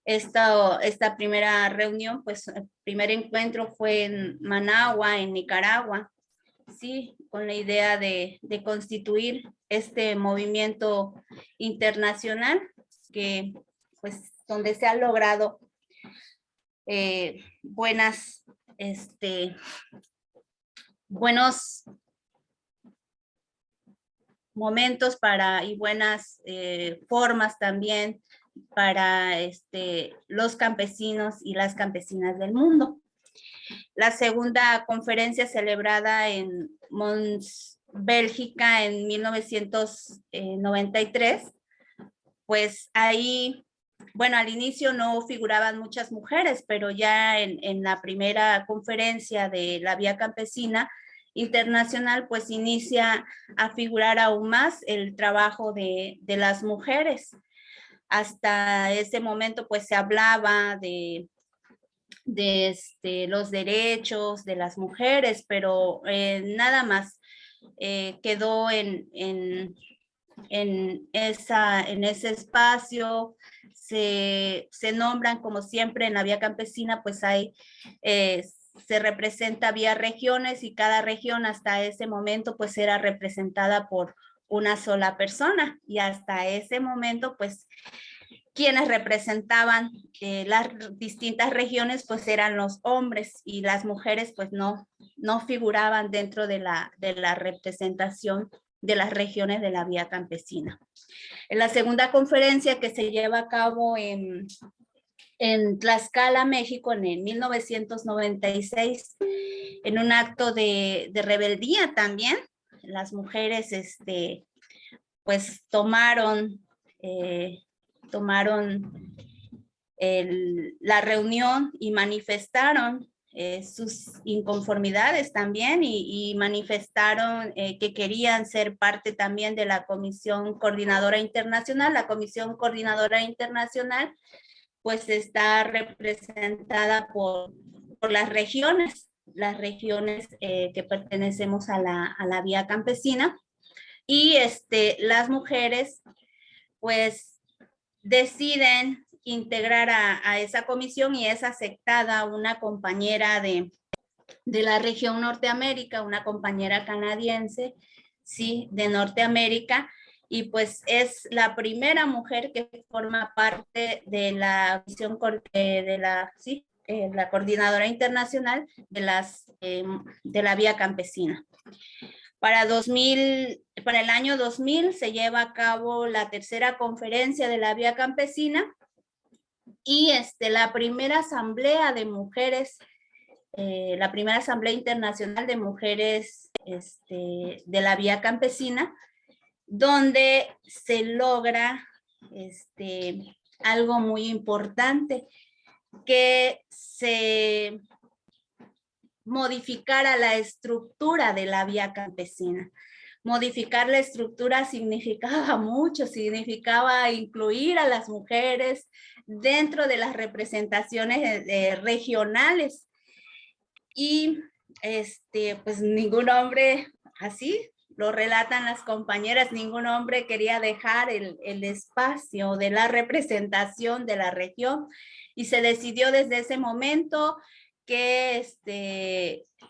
esta primera reunión, pues el primer encuentro fue en Managua, en Nicaragua, sí, con la idea de constituir este movimiento internacional que, pues, donde se han logrado buenos momentos y buenas formas también para los campesinos y las campesinas del mundo. La segunda conferencia celebrada en Mons, Bélgica, en 1993, pues ahí, bueno, al inicio no figuraban muchas mujeres, pero ya en la primera conferencia de la Vía Campesina internacional, pues inicia a figurar aún más el trabajo de las mujeres. Hasta ese momento, pues se hablaba de los derechos de las mujeres, pero nada más quedó en ese espacio. Se nombran, como siempre en la Vía Campesina, pues hay, se representa vía regiones, y cada región hasta ese momento pues era representada por una sola persona, y hasta ese momento pues quienes representaban las distintas regiones pues eran los hombres, y las mujeres pues no figuraban dentro de la representación de las regiones de la Vía Campesina. En la segunda conferencia, que se lleva a cabo en Tlaxcala, México, en el 1996, en un acto de rebeldía también, las mujeres pues tomaron la reunión y manifestaron sus inconformidades también, y manifestaron que querían ser parte también de la Comisión Coordinadora Internacional. La Comisión Coordinadora Internacional pues está representada por las regiones que pertenecemos a la Vía Campesina, y las mujeres pues deciden integrar a esa comisión, y es aceptada una compañera de la región Norteamérica, una compañera canadiense, sí, de Norteamérica, y pues es la primera mujer que forma parte de la comisión la Coordinadora Internacional de la Vía Campesina. Para el año 2000 se lleva a cabo la tercera conferencia de la Vía Campesina, y la primera asamblea de mujeres, la primera asamblea internacional de mujeres de la Vía Campesina, donde se logra algo muy importante, que se modificara la estructura de la Vía Campesina. Modificar la estructura significaba mucho, significaba incluir a las mujeres dentro de las representaciones regionales, y pues ningún hombre, así lo relatan las compañeras, ningún hombre quería dejar el espacio de la representación de la región, y se decidió desde ese momento que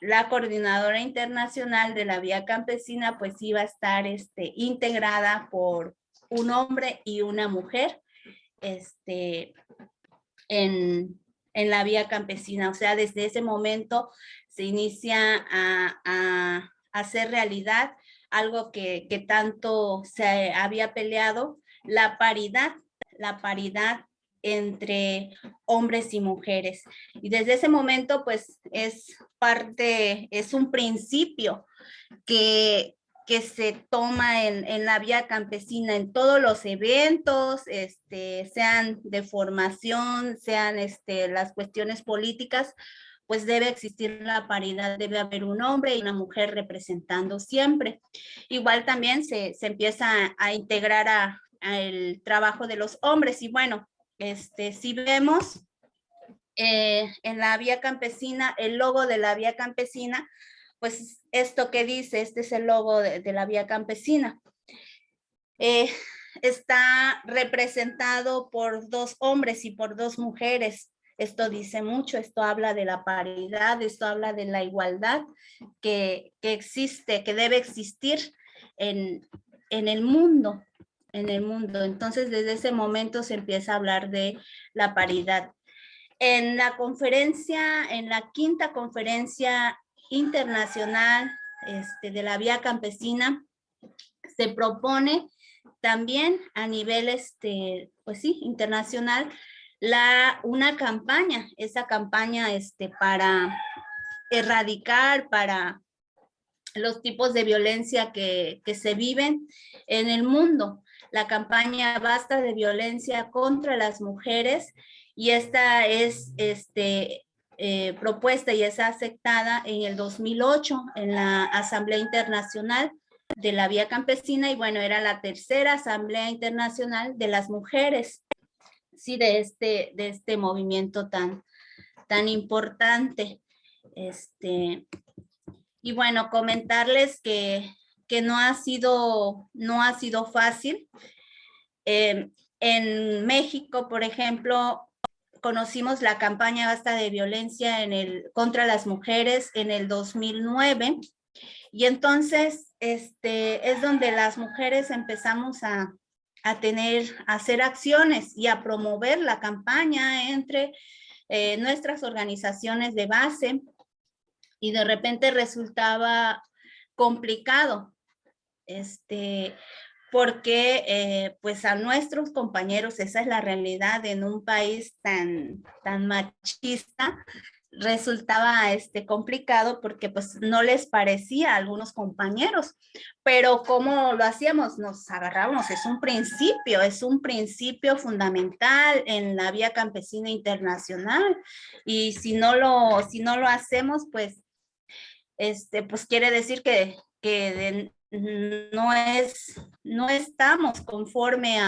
la Coordinadora Internacional de la Vía Campesina pues iba a estar integrada por un hombre y una mujer en la Vía Campesina. O sea, desde ese momento se inicia a hacer realidad algo que tanto se había peleado, la paridad entre hombres y mujeres. Y desde ese momento, pues, es un principio que se toma en la Vía Campesina, en todos los eventos, sean de formación, sean las cuestiones políticas, pues debe existir la paridad, debe haber un hombre y una mujer representando siempre. Igual también se empieza a integrar a el trabajo de los hombres, y bueno, si vemos en la Vía Campesina, el logo de la Vía Campesina, pues esto que dice, este es el logo de la Vía Campesina. Está representado por 2 hombres y por 2 mujeres. Esto dice mucho, esto habla de la paridad, esto habla de la igualdad que existe, que debe existir en el mundo. Entonces, desde ese momento se empieza a hablar de la paridad. En la conferencia, en la 5ª conferencia internacional de la Vía Campesina, se propone también a nivel pues sí, internacional, una campaña, esa campaña para erradicar, para los tipos de violencia que se viven en el mundo. La campaña Basta de Violencia contra las Mujeres, y esta es propuesta y es aceptada en el 2008 en la Asamblea Internacional de la Vía Campesina, y bueno, era la tercera Asamblea Internacional de las Mujeres, sí, de este movimiento tan importante. Y bueno, comentarles que no ha sido fácil. En México, por ejemplo, conocimos la campaña Basta de Violencia contra las Mujeres en el 2009, y entonces es donde las mujeres empezamos a hacer acciones y a promover la campaña entre nuestras organizaciones de base, y de repente resultaba complicado, porque pues a nuestros compañeros, esa es la realidad en un país tan machista, resultaba complicado porque pues no les parecía a algunos compañeros, pero ¿cómo lo hacíamos? Nos agarrábamos, es un principio fundamental en la Vía Campesina Internacional, y si no lo hacemos, pues pues quiere decir que no estamos conforme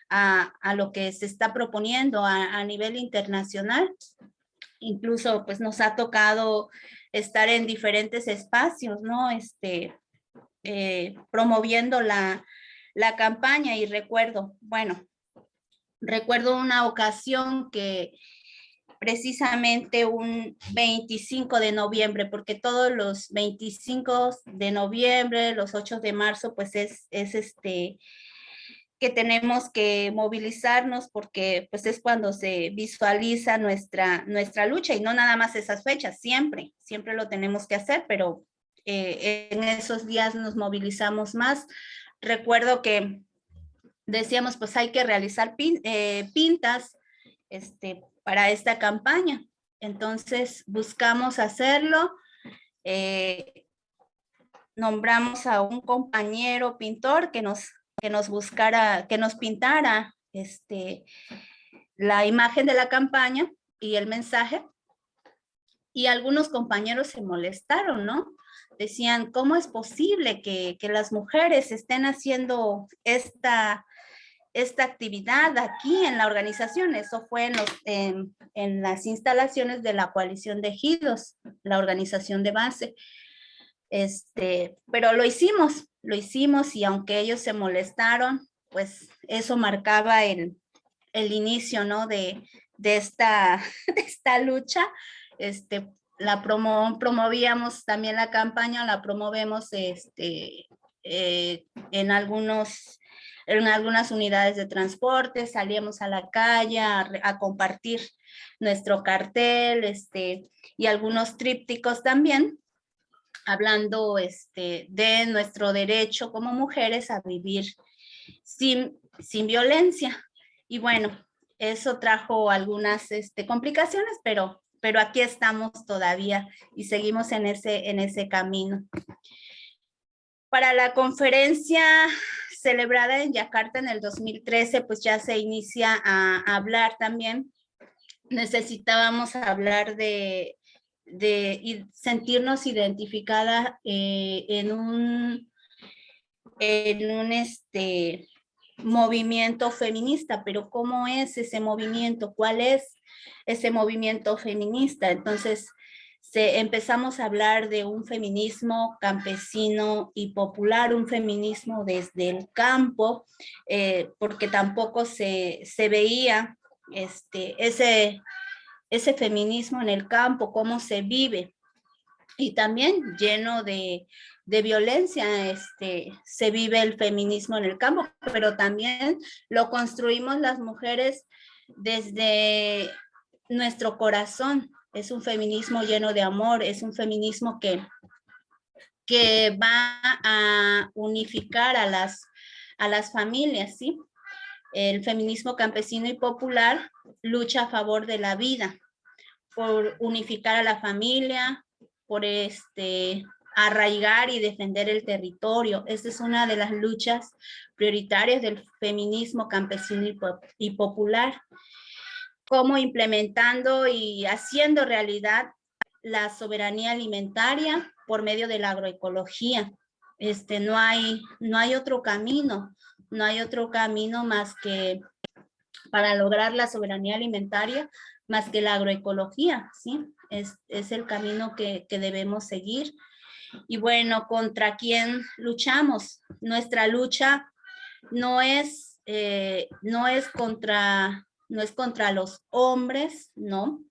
a lo que se está proponiendo a nivel internacional. Incluso pues nos ha tocado estar en diferentes espacios, ¿no? Promoviendo la campaña, y recuerdo una ocasión que precisamente un 25 de noviembre, porque todos los 25 de noviembre, los 8 de marzo, pues es que tenemos que movilizarnos, porque pues es cuando se visualiza nuestra lucha, y no nada más esas fechas, siempre lo tenemos que hacer, pero en esos días nos movilizamos más. Recuerdo que decíamos, pues hay que realizar pintas para esta campaña. Entonces buscamos hacerlo, nombramos a un compañero pintor que nos pintara la imagen de la campaña y el mensaje, y algunos compañeros se molestaron, ¿no? Decían, ¿cómo es posible que las mujeres estén haciendo esta actividad aquí en la organización? Eso fue en las instalaciones de la Coalición de Ejidos, la organización de base. Pero lo hicimos, y aunque ellos se molestaron, pues eso marcaba el inicio, ¿no? de esta lucha. Promovíamos también la campaña, la promovemos en algunas unidades de transporte, salíamos a la calle a compartir nuestro cartel, y algunos trípticos también, hablando de nuestro derecho como mujeres a vivir sin violencia. Y bueno, eso trajo algunas complicaciones, pero aquí estamos todavía y seguimos en ese camino. Para la conferencia celebrada en Yakarta en el 2013, pues ya se inicia a hablar también. Necesitábamos hablar de sentirnos identificadas en un movimiento feminista, pero ¿cómo es ese movimiento? ¿Cuál es ese movimiento feminista? Entonces empezamos a hablar de un feminismo campesino y popular, un feminismo desde el campo, porque tampoco se veía ese feminismo en el campo, cómo se vive, y también lleno de violencia, se vive el feminismo en el campo, pero también lo construimos las mujeres desde nuestro corazón. Es un feminismo lleno de amor, es un feminismo que va a unificar a las familias, ¿sí? El feminismo campesino y popular lucha a favor de la vida, por unificar a la familia, por arraigar y defender el territorio. Esta es una de las luchas prioritarias del feminismo campesino y popular. cómo implementando y haciendo realidad la soberanía alimentaria por medio de la agroecología. No hay otro camino, no hay otro camino más que para lograr la soberanía alimentaria, más que la agroecología, ¿sí? Es el camino que debemos seguir. Y bueno, ¿contra quién luchamos? Nuestra lucha no es contra los hombres, ¿no?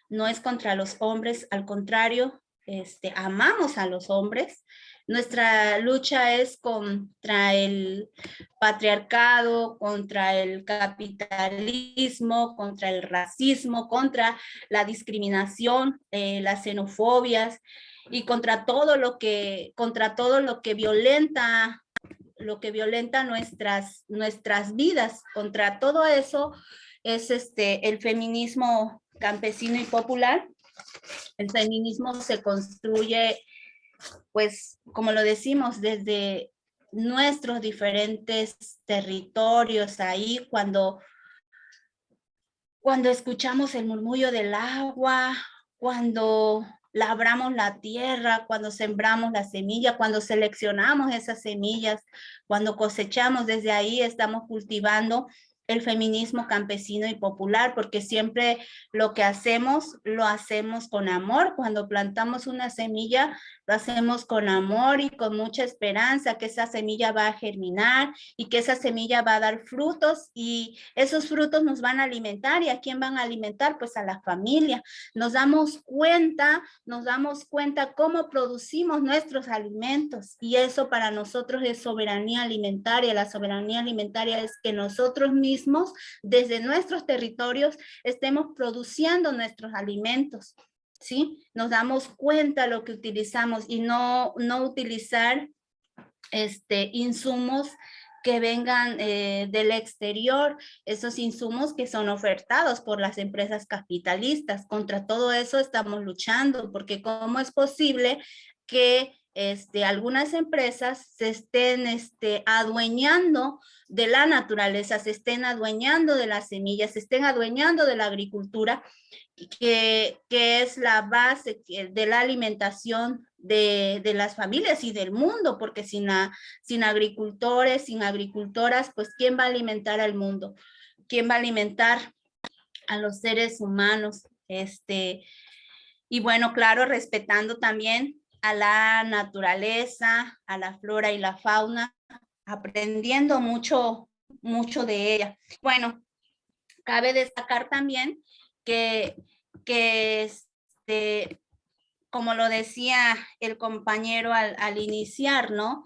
No es contra los hombres, al contrario, amamos a los hombres. Nuestra lucha es contra el patriarcado, contra el capitalismo, contra el racismo, contra la discriminación, las xenofobias y contra todo lo que violenta nuestras vidas. Contra todo eso es el feminismo campesino y popular. El feminismo se construye, pues, como lo decimos, desde nuestros diferentes territorios. Ahí cuando escuchamos el murmullo del agua, cuando labramos la tierra, cuando sembramos la semilla, cuando seleccionamos esas semillas, cuando cosechamos, desde ahí estamos cultivando el feminismo campesino y popular, porque siempre lo que hacemos, lo hacemos con amor. Cuando plantamos una semilla, lo hacemos con amor y con mucha esperanza que esa semilla va a germinar y que esa semilla va a dar frutos, y esos frutos nos van a alimentar. ¿Y a quién van a alimentar? Pues a la familia. Nos damos cuenta cómo producimos nuestros alimentos, y eso para nosotros es soberanía alimentaria. La soberanía alimentaria es que nosotros mismos, desde nuestros territorios, estemos produciendo nuestros alimentos, ¿sí? Nos damos cuenta lo que utilizamos y no utilizar insumos que vengan del exterior, esos insumos que son ofertados por las empresas capitalistas. Contra todo eso estamos luchando, porque ¿cómo es posible que algunas empresas se estén adueñando de la naturaleza, se estén adueñando de las semillas, se estén adueñando de la agricultura, que es la base de la alimentación de las familias y del mundo? Porque sin agricultores, sin agricultoras, pues ¿quién va a alimentar al mundo? ¿Quién va a alimentar a los seres humanos? Y bueno, claro, respetando también a la naturaleza, a la flora y la fauna, aprendiendo mucho de ella. Bueno, cabe destacar también que como lo decía el compañero al iniciar, ¿no?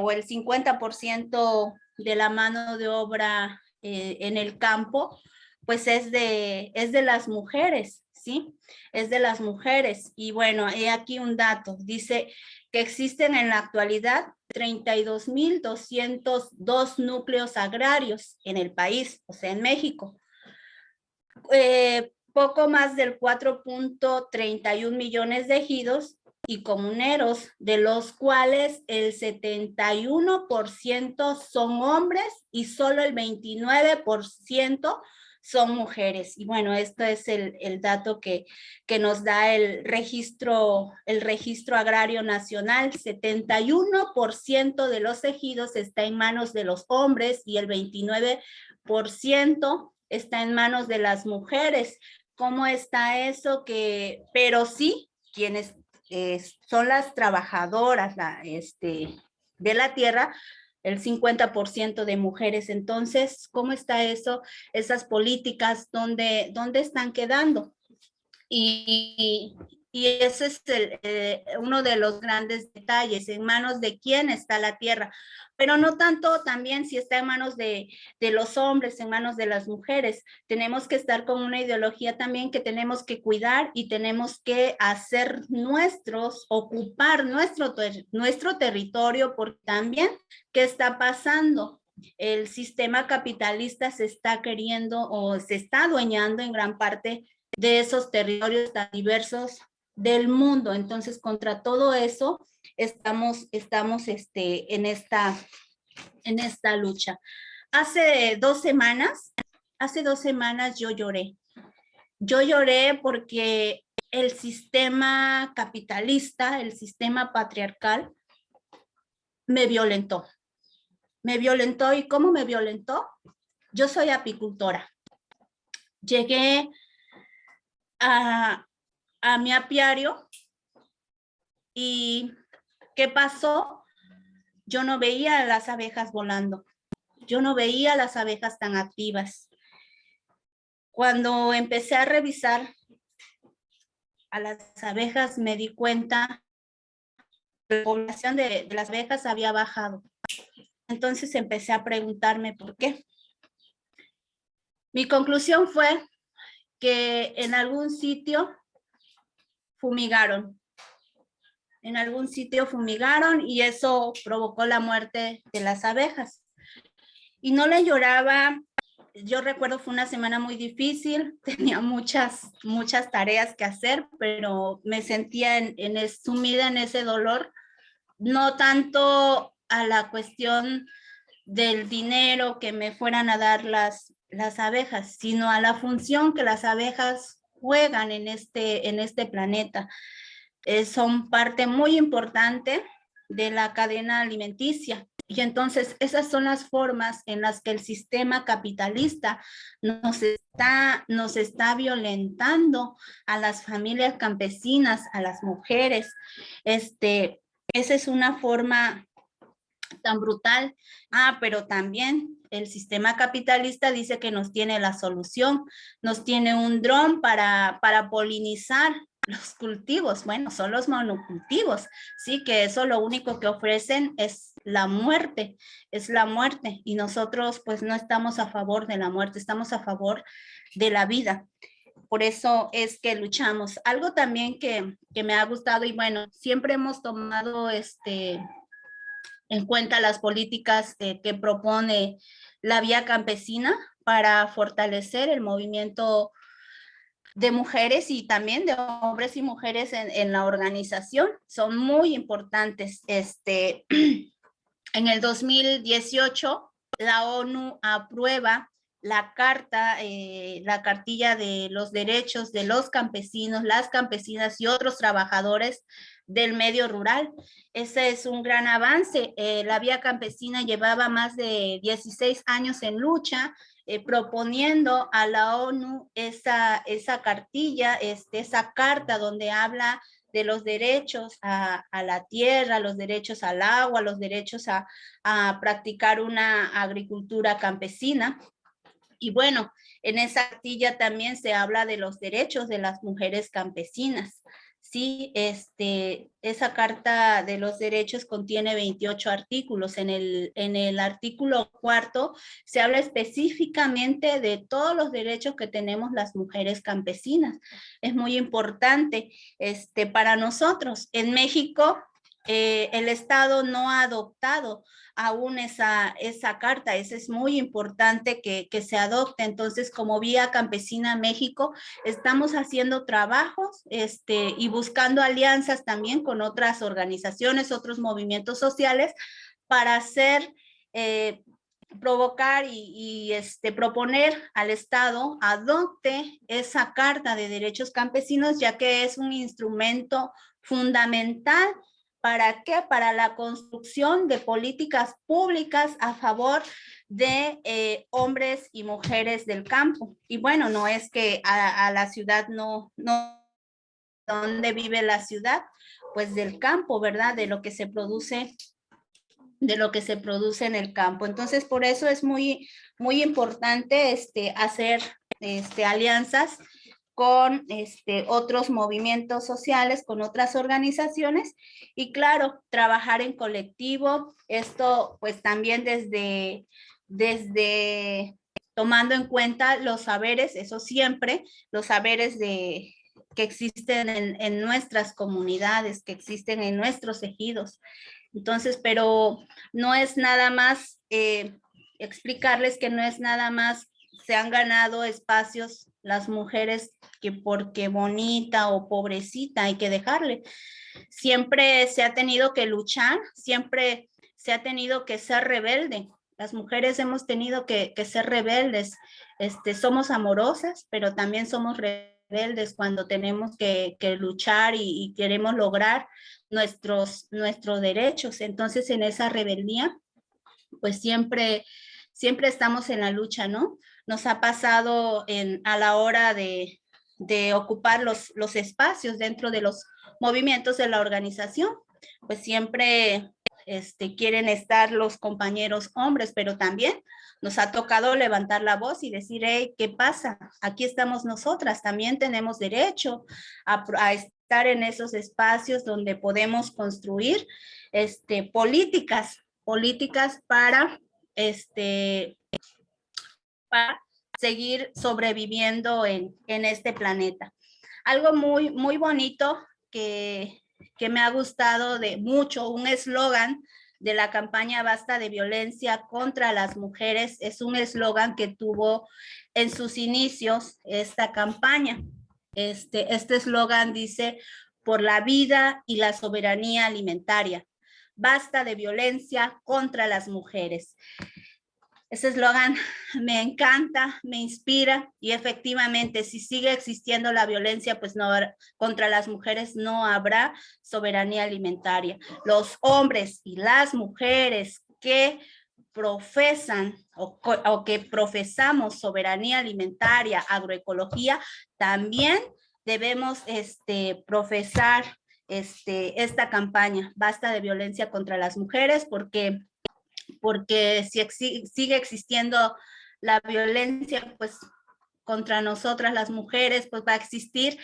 O el 50% de la mano de obra en el campo, pues es de las mujeres, ¿sí? Es de las mujeres. Y bueno, he aquí un dato. Dice que existen en la actualidad 32,202 núcleos agrarios en el país, o sea, en México. Poco más del 4.31 millones de ejidos y comuneros, de los cuales el 71% son hombres y solo el 29% son mujeres. Y bueno, esto es el dato que nos da el registro agrario nacional. 71% de los ejidos está en manos de los hombres y el 29% está en manos de las mujeres. ¿Cómo está eso? Pero sí, quienes son las trabajadoras de la tierra, el 50% de mujeres. Entonces, ¿cómo está eso? Esas políticas, ¿dónde están quedando? Y ese es uno de los grandes detalles. ¿En manos de quién está la tierra? Pero no tanto también si está en manos de los hombres, en manos de las mujeres. Tenemos que estar con una ideología también que tenemos que cuidar y tenemos que hacer ocupar nuestro territorio, porque también, ¿qué está pasando? El sistema capitalista se está queriendo o se está adueñando en gran parte de esos territorios tan diversos del mundo. Entonces, contra todo eso estamos en esta lucha. Hace 2 semanas hace 2 semanas yo lloré. Yo lloré porque el sistema capitalista, el sistema patriarcal, me violentó. Me violentó. ¿Y cómo me violentó? Yo soy apicultora. Llegué a mi apiario y ¿qué pasó? Yo no veía a las abejas volando. Yo no veía a las abejas tan activas. Cuando empecé a revisar a las abejas, me di cuenta que la población de las abejas había bajado. Entonces empecé a preguntarme por qué. Mi conclusión fue que en algún sitio fumigaron. En algún sitio fumigaron y eso provocó la muerte de las abejas. Y no le lloraba. Yo recuerdo fue una semana muy difícil, tenía muchas tareas que hacer, pero me sentía sumida en ese dolor, no tanto a la cuestión del dinero que me fueran a dar las abejas, sino a la función que las abejas juegan en este planeta. Son parte muy importante de la cadena alimenticia. Y entonces esas son las formas en las que el sistema capitalista nos está violentando a las familias campesinas, a las mujeres. Esa es una forma tan brutal. Pero también el sistema capitalista dice que nos tiene la solución, nos tiene un dron para polinizar los cultivos. Bueno, son los monocultivos, sí, que eso lo único que ofrecen es la muerte, y nosotros pues no estamos a favor de la muerte, estamos a favor de la vida. Por eso es que luchamos. Algo también que me ha gustado, y bueno, siempre hemos tomado en cuenta las políticas que propone la Vía Campesina para fortalecer el movimiento de mujeres y también de hombres y mujeres en la organización. Son muy importantes. En el 2018, la ONU aprueba la cartilla de los derechos de los campesinos, las campesinas y otros trabajadores del medio rural. Ese es un gran avance. La Vía Campesina llevaba más de 16 años en lucha, proponiendo a la ONU esa cartilla, esa carta donde habla de los derechos a la tierra, los derechos al agua, los derechos a practicar una agricultura campesina. Y bueno, en esa cartilla también se habla de los derechos de las mujeres campesinas. Sí, esa carta de los derechos contiene 28 artículos. En el artículo 4 se habla específicamente de todos los derechos que tenemos las mujeres campesinas. Es muy importante para nosotros. En México, el Estado no ha adoptado aún esa carta. Eso es muy importante que se adopte. Entonces, como Vía Campesina México, estamos haciendo trabajos y buscando alianzas también con otras organizaciones, otros movimientos sociales para provocar y proponer al Estado adopte esa Carta de Derechos Campesinos, ya que es un instrumento fundamental. ¿Para qué? Para la construcción de políticas públicas a favor de hombres y mujeres del campo. Y bueno, no es que a la ciudad no, ¿dónde vive la ciudad? Pues del campo, ¿verdad? De lo que se produce en el campo. Entonces, por eso es muy, muy importante hacer alianzas con otros movimientos sociales, con otras organizaciones y claro, trabajar en colectivo. Esto pues también desde tomando en cuenta los saberes, eso siempre, los saberes que existen en nuestras comunidades, que existen en nuestros ejidos. Entonces, pero no es nada más explicarles que no es nada más se han ganado espacios las mujeres que porque bonita o pobrecita hay que dejarle. Siempre se ha tenido que luchar, siempre se ha tenido que ser rebelde. Las mujeres hemos tenido que ser rebeldes. somos amorosas, pero también somos rebeldes cuando tenemos que luchar y queremos lograr nuestros derechos. Entonces, en esa rebeldía, pues siempre estamos en la lucha, ¿no? Nos ha pasado a la hora de ocupar los espacios dentro de los movimientos de la organización, pues siempre quieren estar los compañeros hombres, pero también nos ha tocado levantar la voz y decir, hey, ¿qué pasa? Aquí estamos nosotras, también tenemos derecho a estar en esos espacios donde podemos construir políticas para seguir sobreviviendo en este planeta. Algo muy, muy bonito que me ha gustado de mucho, un eslogan de la campaña Basta de Violencia contra las Mujeres, es un eslogan que tuvo en sus inicios esta campaña. Este eslogan dice, por la vida y la soberanía alimentaria, basta de violencia contra las mujeres. Ese eslogan me encanta, me inspira y efectivamente si sigue existiendo la violencia pues no, contra las mujeres no habrá soberanía alimentaria. Los hombres y las mujeres que profesan o que profesamos soberanía alimentaria, agroecología, también debemos profesar esta campaña, basta de violencia contra las mujeres, porque si sigue existiendo la violencia, pues contra nosotras las mujeres, pues va a existir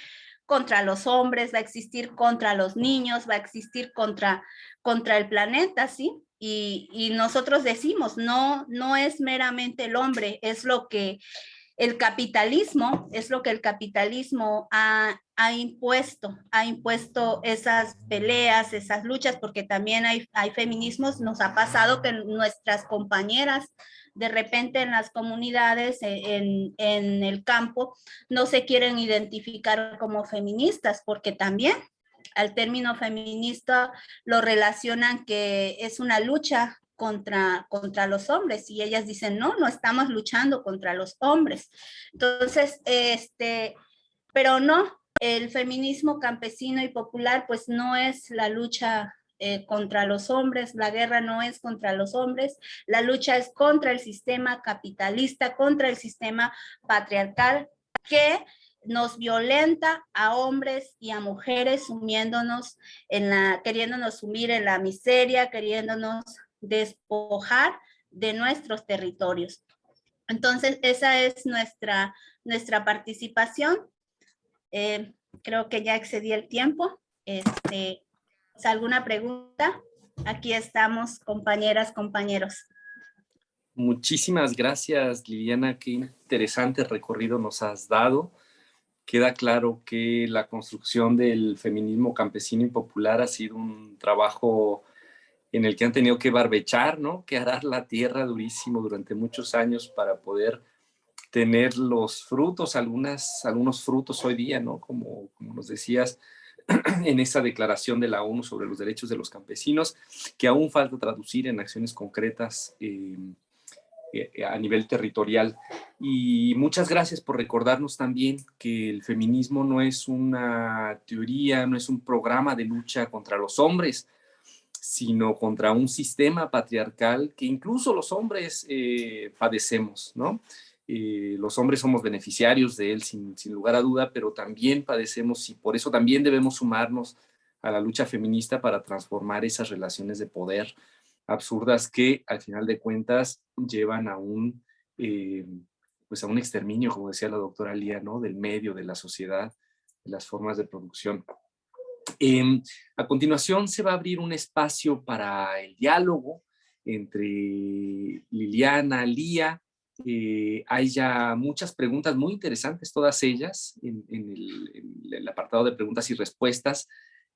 contra los hombres, va a existir contra los niños, va a existir contra el planeta, ¿sí? Y nosotros decimos, no es meramente el hombre, es lo que el capitalismo ha impuesto esas peleas, esas luchas, porque también hay feminismos. Nos ha pasado que nuestras compañeras de repente en las comunidades, en el campo, no se quieren identificar como feministas, porque también al término feminista lo relacionan que es una lucha contra los hombres, y ellas dicen, no estamos luchando contra los hombres. Entonces, pero no, el feminismo campesino y popular pues no es la lucha contra los hombres, la guerra no es contra los hombres, la lucha es contra el sistema capitalista, contra el sistema patriarcal que nos violenta a hombres y a mujeres, queriéndonos sumir en la miseria, queriéndonos despojar de nuestros territorios. Entonces, esa es nuestra participación. Creo que ya excedí el tiempo. ¿Alguna pregunta? Aquí estamos, compañeras, compañeros. Muchísimas gracias, Liliana. Qué interesante recorrido nos has dado. Queda claro que la construcción del feminismo campesino y popular ha sido un trabajo en el que han tenido que barbechar, ¿no? Que arar la tierra durísimo durante muchos años para poder tener los frutos, algunos frutos hoy día, ¿no? Como nos decías, en esa declaración de la ONU sobre los derechos de los campesinos, que aún falta traducir en acciones concretas a nivel territorial. Y muchas gracias por recordarnos también que el feminismo no es una teoría, no es un programa de lucha contra los hombres, sino contra un sistema patriarcal que incluso los hombres padecemos, ¿no? Los hombres somos beneficiarios de él sin lugar a duda, pero también padecemos y por eso también debemos sumarnos a la lucha feminista para transformar esas relaciones de poder absurdas que al final de cuentas llevan a un exterminio, como decía la doctora Lía, ¿no? Del medio, de la sociedad, de las formas de producción. A continuación se va a abrir un espacio para el diálogo entre Liliana, Lía. Hay ya muchas preguntas muy interesantes, todas ellas, en el apartado de preguntas y respuestas,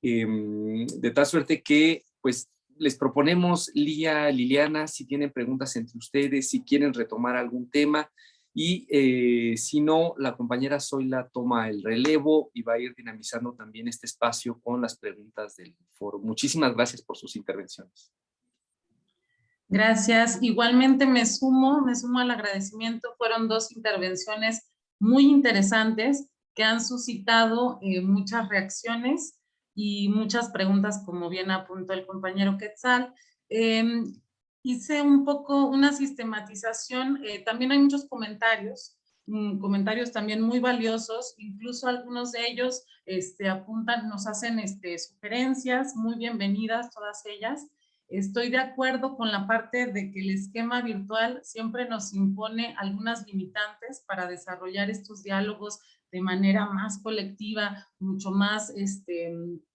de tal suerte que pues les proponemos, Lía, Liliana, si tienen preguntas entre ustedes, si quieren retomar algún tema, y si no, la compañera Zoila toma el relevo y va a ir dinamizando también este espacio con las preguntas del foro. Muchísimas gracias por sus intervenciones. Gracias. Igualmente me sumo al agradecimiento. Fueron dos intervenciones muy interesantes que han suscitado muchas reacciones y muchas preguntas, como bien apuntó el compañero Quetzal. Hice un poco una sistematización, también hay muchos comentarios, comentarios también muy valiosos, incluso algunos de ellos apuntan, nos hacen sugerencias, muy bienvenidas todas ellas. Estoy de acuerdo con la parte de que el esquema virtual siempre nos impone algunas limitantes para desarrollar estos diálogos de manera más colectiva, mucho más,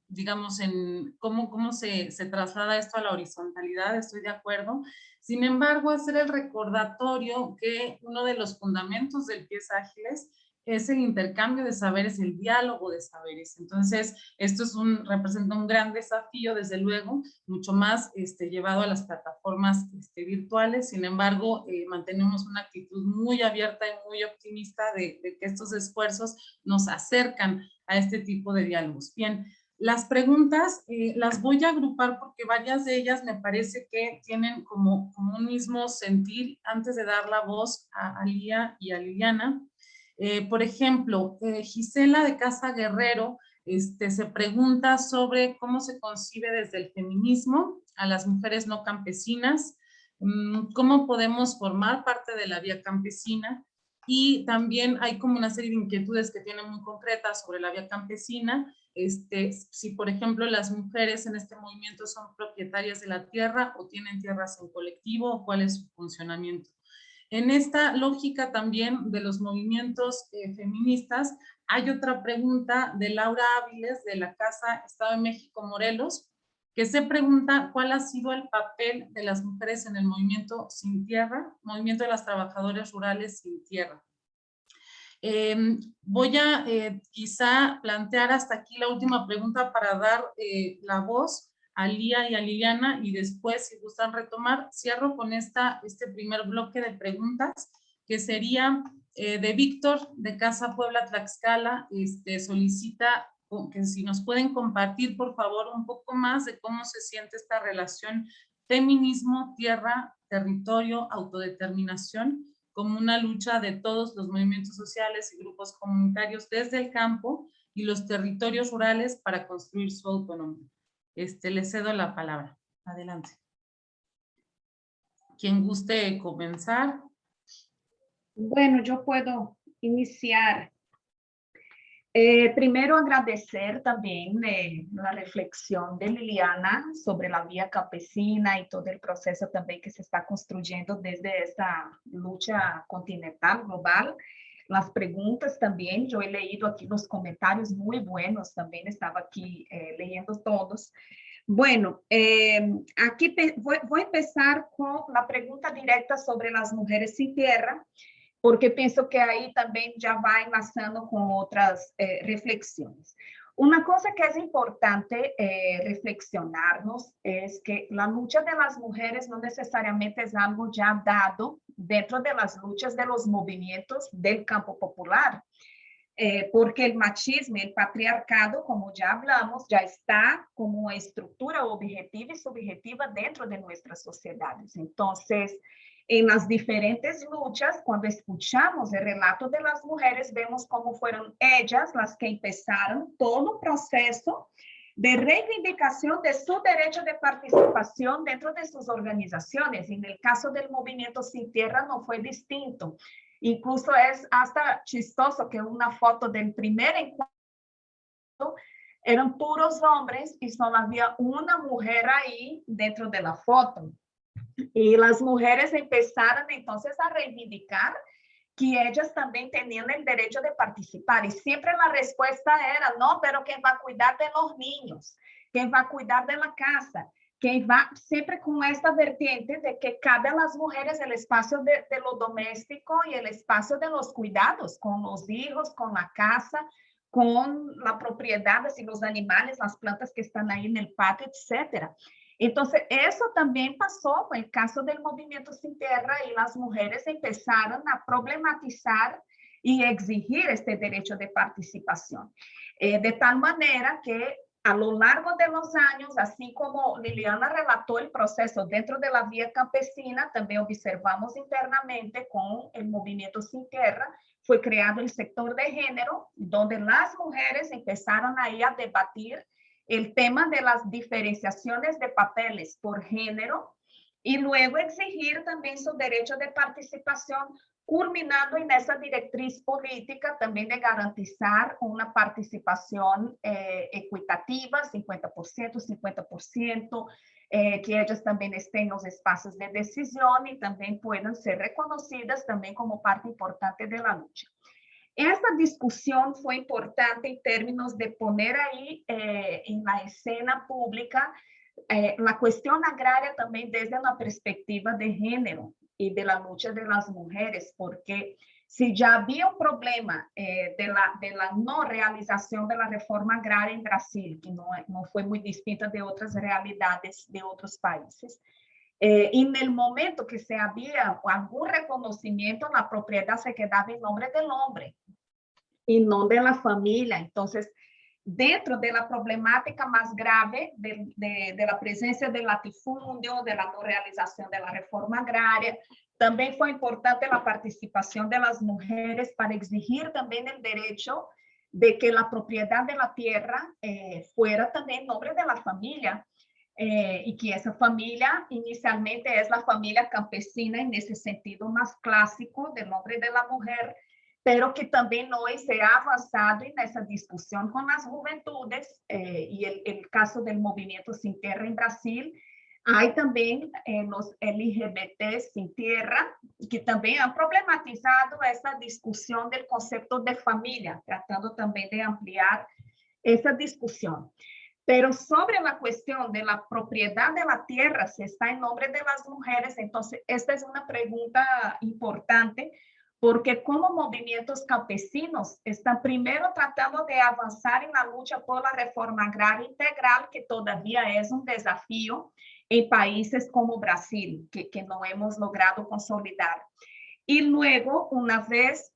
digamos, en cómo se traslada esto a la horizontalidad, estoy de acuerdo. Sin embargo, hacer el recordatorio que uno de los fundamentos del Pies Ágiles es el intercambio de saberes, el diálogo de saberes. Entonces, esto representa un gran desafío, desde luego, mucho más llevado a las plataformas virtuales. Sin embargo, mantenemos una actitud muy abierta y muy optimista de que estos esfuerzos nos acercan a este tipo de diálogos. Bien, las preguntas las voy a agrupar porque varias de ellas me parece que tienen como un mismo sentir antes de dar la voz a Lía y a Liliana. Por ejemplo, Gisela de Casa Guerrero se pregunta sobre cómo se concibe desde el feminismo a las mujeres no campesinas, cómo podemos formar parte de la vía campesina, y también hay como una serie de inquietudes que tienen muy concretas sobre la vía campesina, si por ejemplo las mujeres en este movimiento son propietarias de la tierra o tienen tierras en colectivo, o cuál es su funcionamiento. En esta lógica también de los movimientos feministas, hay otra pregunta de Laura Áviles de la Casa Estado de México Morelos, que se pregunta cuál ha sido el papel de las mujeres en el movimiento Sin Tierra, movimiento de las trabajadoras rurales sin tierra. Voy a quizá plantear hasta aquí la última pregunta para dar la voz a Lía y a Liliana, y después, si gustan retomar, cierro con este primer bloque de preguntas, que sería de Víctor, de Casa Puebla Tlaxcala. Solicita que si nos pueden compartir, por favor, un poco más de cómo se siente esta relación feminismo, tierra, territorio, autodeterminación, como una lucha de todos los movimientos sociales y grupos comunitarios desde el campo y los territorios rurales para construir su autonomía. Le cedo la palabra. Adelante. ¿Quién guste comenzar? Bueno, yo puedo iniciar. Primero agradecer también la reflexión de Liliana sobre la vía campesina y todo el proceso también que se está construyendo desde esta lucha continental, global. Las preguntas también, yo he leído aquí los comentarios muy buenos, también estaba aquí leyendo todos. Bueno, aquí voy a empezar con la pregunta directa sobre las mujeres sin tierra, porque pienso que ahí también ya va enlazando con otras reflexiones. Una cosa que es importante reflexionarnos es que la lucha de las mujeres no necesariamente es algo ya dado dentro de las luchas de los movimientos del campo popular. Porque el machismo, el patriarcado, como ya hablamos, ya está como una estructura objetiva y subjetiva dentro de nuestras sociedades. Entonces, en las diferentes luchas, cuando escuchamos el relato de las mujeres, vemos cómo fueron ellas las que empezaron todo el proceso de reivindicación de su derecho de participación dentro de sus organizaciones. En el caso del movimiento Sin Tierra no fue distinto. Incluso es hasta chistoso que una foto del primer encuentro eran puros hombres y solo había una mujer ahí dentro de la foto. Y las mujeres empezaron entonces a reivindicar que ellas también tenían el derecho de participar. Y siempre la respuesta era, no, pero ¿quién va a cuidar de los niños? ¿Quién va a cuidar de la casa? Que va siempre con esta vertiente de que cabe a las mujeres el espacio de lo doméstico y el espacio de los cuidados con los hijos, con la casa, con la propiedad, así, los animales, las plantas que están ahí en el patio, etcétera. Entonces, eso también pasó en el caso del movimiento Sin Tierra, y las mujeres empezaron a problematizar y exigir este derecho de participación. De tal manera que a lo largo de los años, así como Liliana relató el proceso dentro de la vía campesina, también observamos internamente con el movimiento Sin Tierra, fue creado el sector de género, donde las mujeres empezaron ahí a debatir el tema de las diferenciaciones de papeles por género y luego exigir también su derecho de participación, culminando en esa directriz política también de garantizar una participación equitativa, 50%, 50%, que ellas también estén en los espacios de decisión y también puedan ser reconocidas también como parte importante de la lucha. Esta discusión fue importante en términos de poner ahí en la escena pública la cuestión agraria también desde una perspectiva de género y de la lucha de las mujeres, porque si ya había un problema de la no realización de la reforma agraria en Brasil, que no fue muy distinta de otras realidades de otros países, en el momento que se había algún reconocimiento, la propiedad se quedaba en nombre del hombre y no de la familia. Entonces, dentro de la problemática más grave de la presencia del latifundio, de la no realización de la reforma agraria, también fue importante la participación de las mujeres para exigir también el derecho de que la propiedad de la tierra fuera también en nombre de la familia, y que esa familia inicialmente es la familia campesina en ese sentido más clásico del nombre de la mujer, pero que también hoy se ha avanzado en esa discusión con las juventudes y el caso del movimiento Sin Tierra en Brasil. Hay también los LGBT Sin Tierra, que también han problematizado esa discusión del concepto de familia, tratando también de ampliar esa discusión. Pero sobre la cuestión de la propiedad de la tierra, si está en nombre de las mujeres, entonces esta es una pregunta importante, porque como movimientos campesinos están primero tratando de avanzar en la lucha por la reforma agraria integral, que todavía es un desafío en países como Brasil, que no hemos logrado consolidar. Y luego, una vez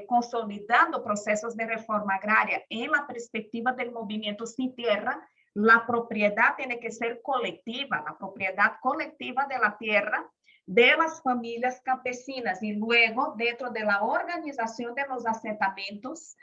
consolidando procesos de reforma agraria en la perspectiva del movimiento Sin Tierra, la propiedad tiene que ser colectiva, la propiedad colectiva de la tierra de las familias campesinas, y luego dentro de la organización de los asentamientos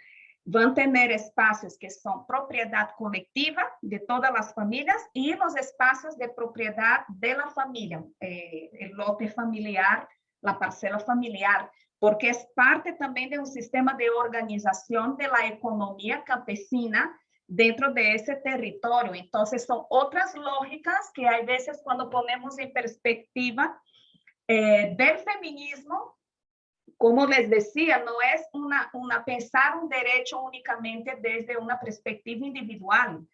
van a tener espacios que son propiedad colectiva de todas las familias y los espacios de propiedad de la familia, el lote familiar, la parcela familiar, porque es parte también de un sistema de organización de la economía campesina dentro de ese territorio. Entonces son otras lógicas que hay veces cuando ponemos en perspectiva del feminismo, como les decía, no es pensar un derecho únicamente desde una perspectiva individual.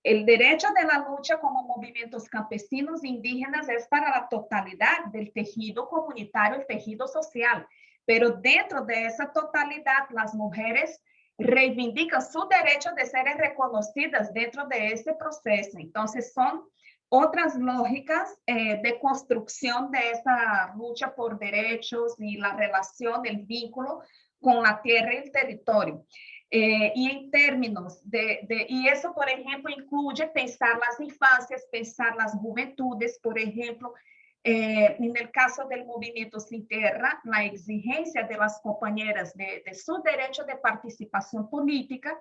El derecho de la lucha como movimientos campesinos indígenas es para la totalidad del tejido comunitario, el tejido social, pero dentro de esa totalidad las mujeres reivindican su derecho de ser reconocidas dentro de ese proceso. Entonces son otras lógicas de construcción de esa lucha por derechos y la relación, el vínculo con la tierra y el territorio. Y en términos y eso, por ejemplo, incluye pensar las infancias, pensar las juventudes, por ejemplo, en el caso del movimiento Sin Tierra, la exigencia de las compañeras de su derecho de participación política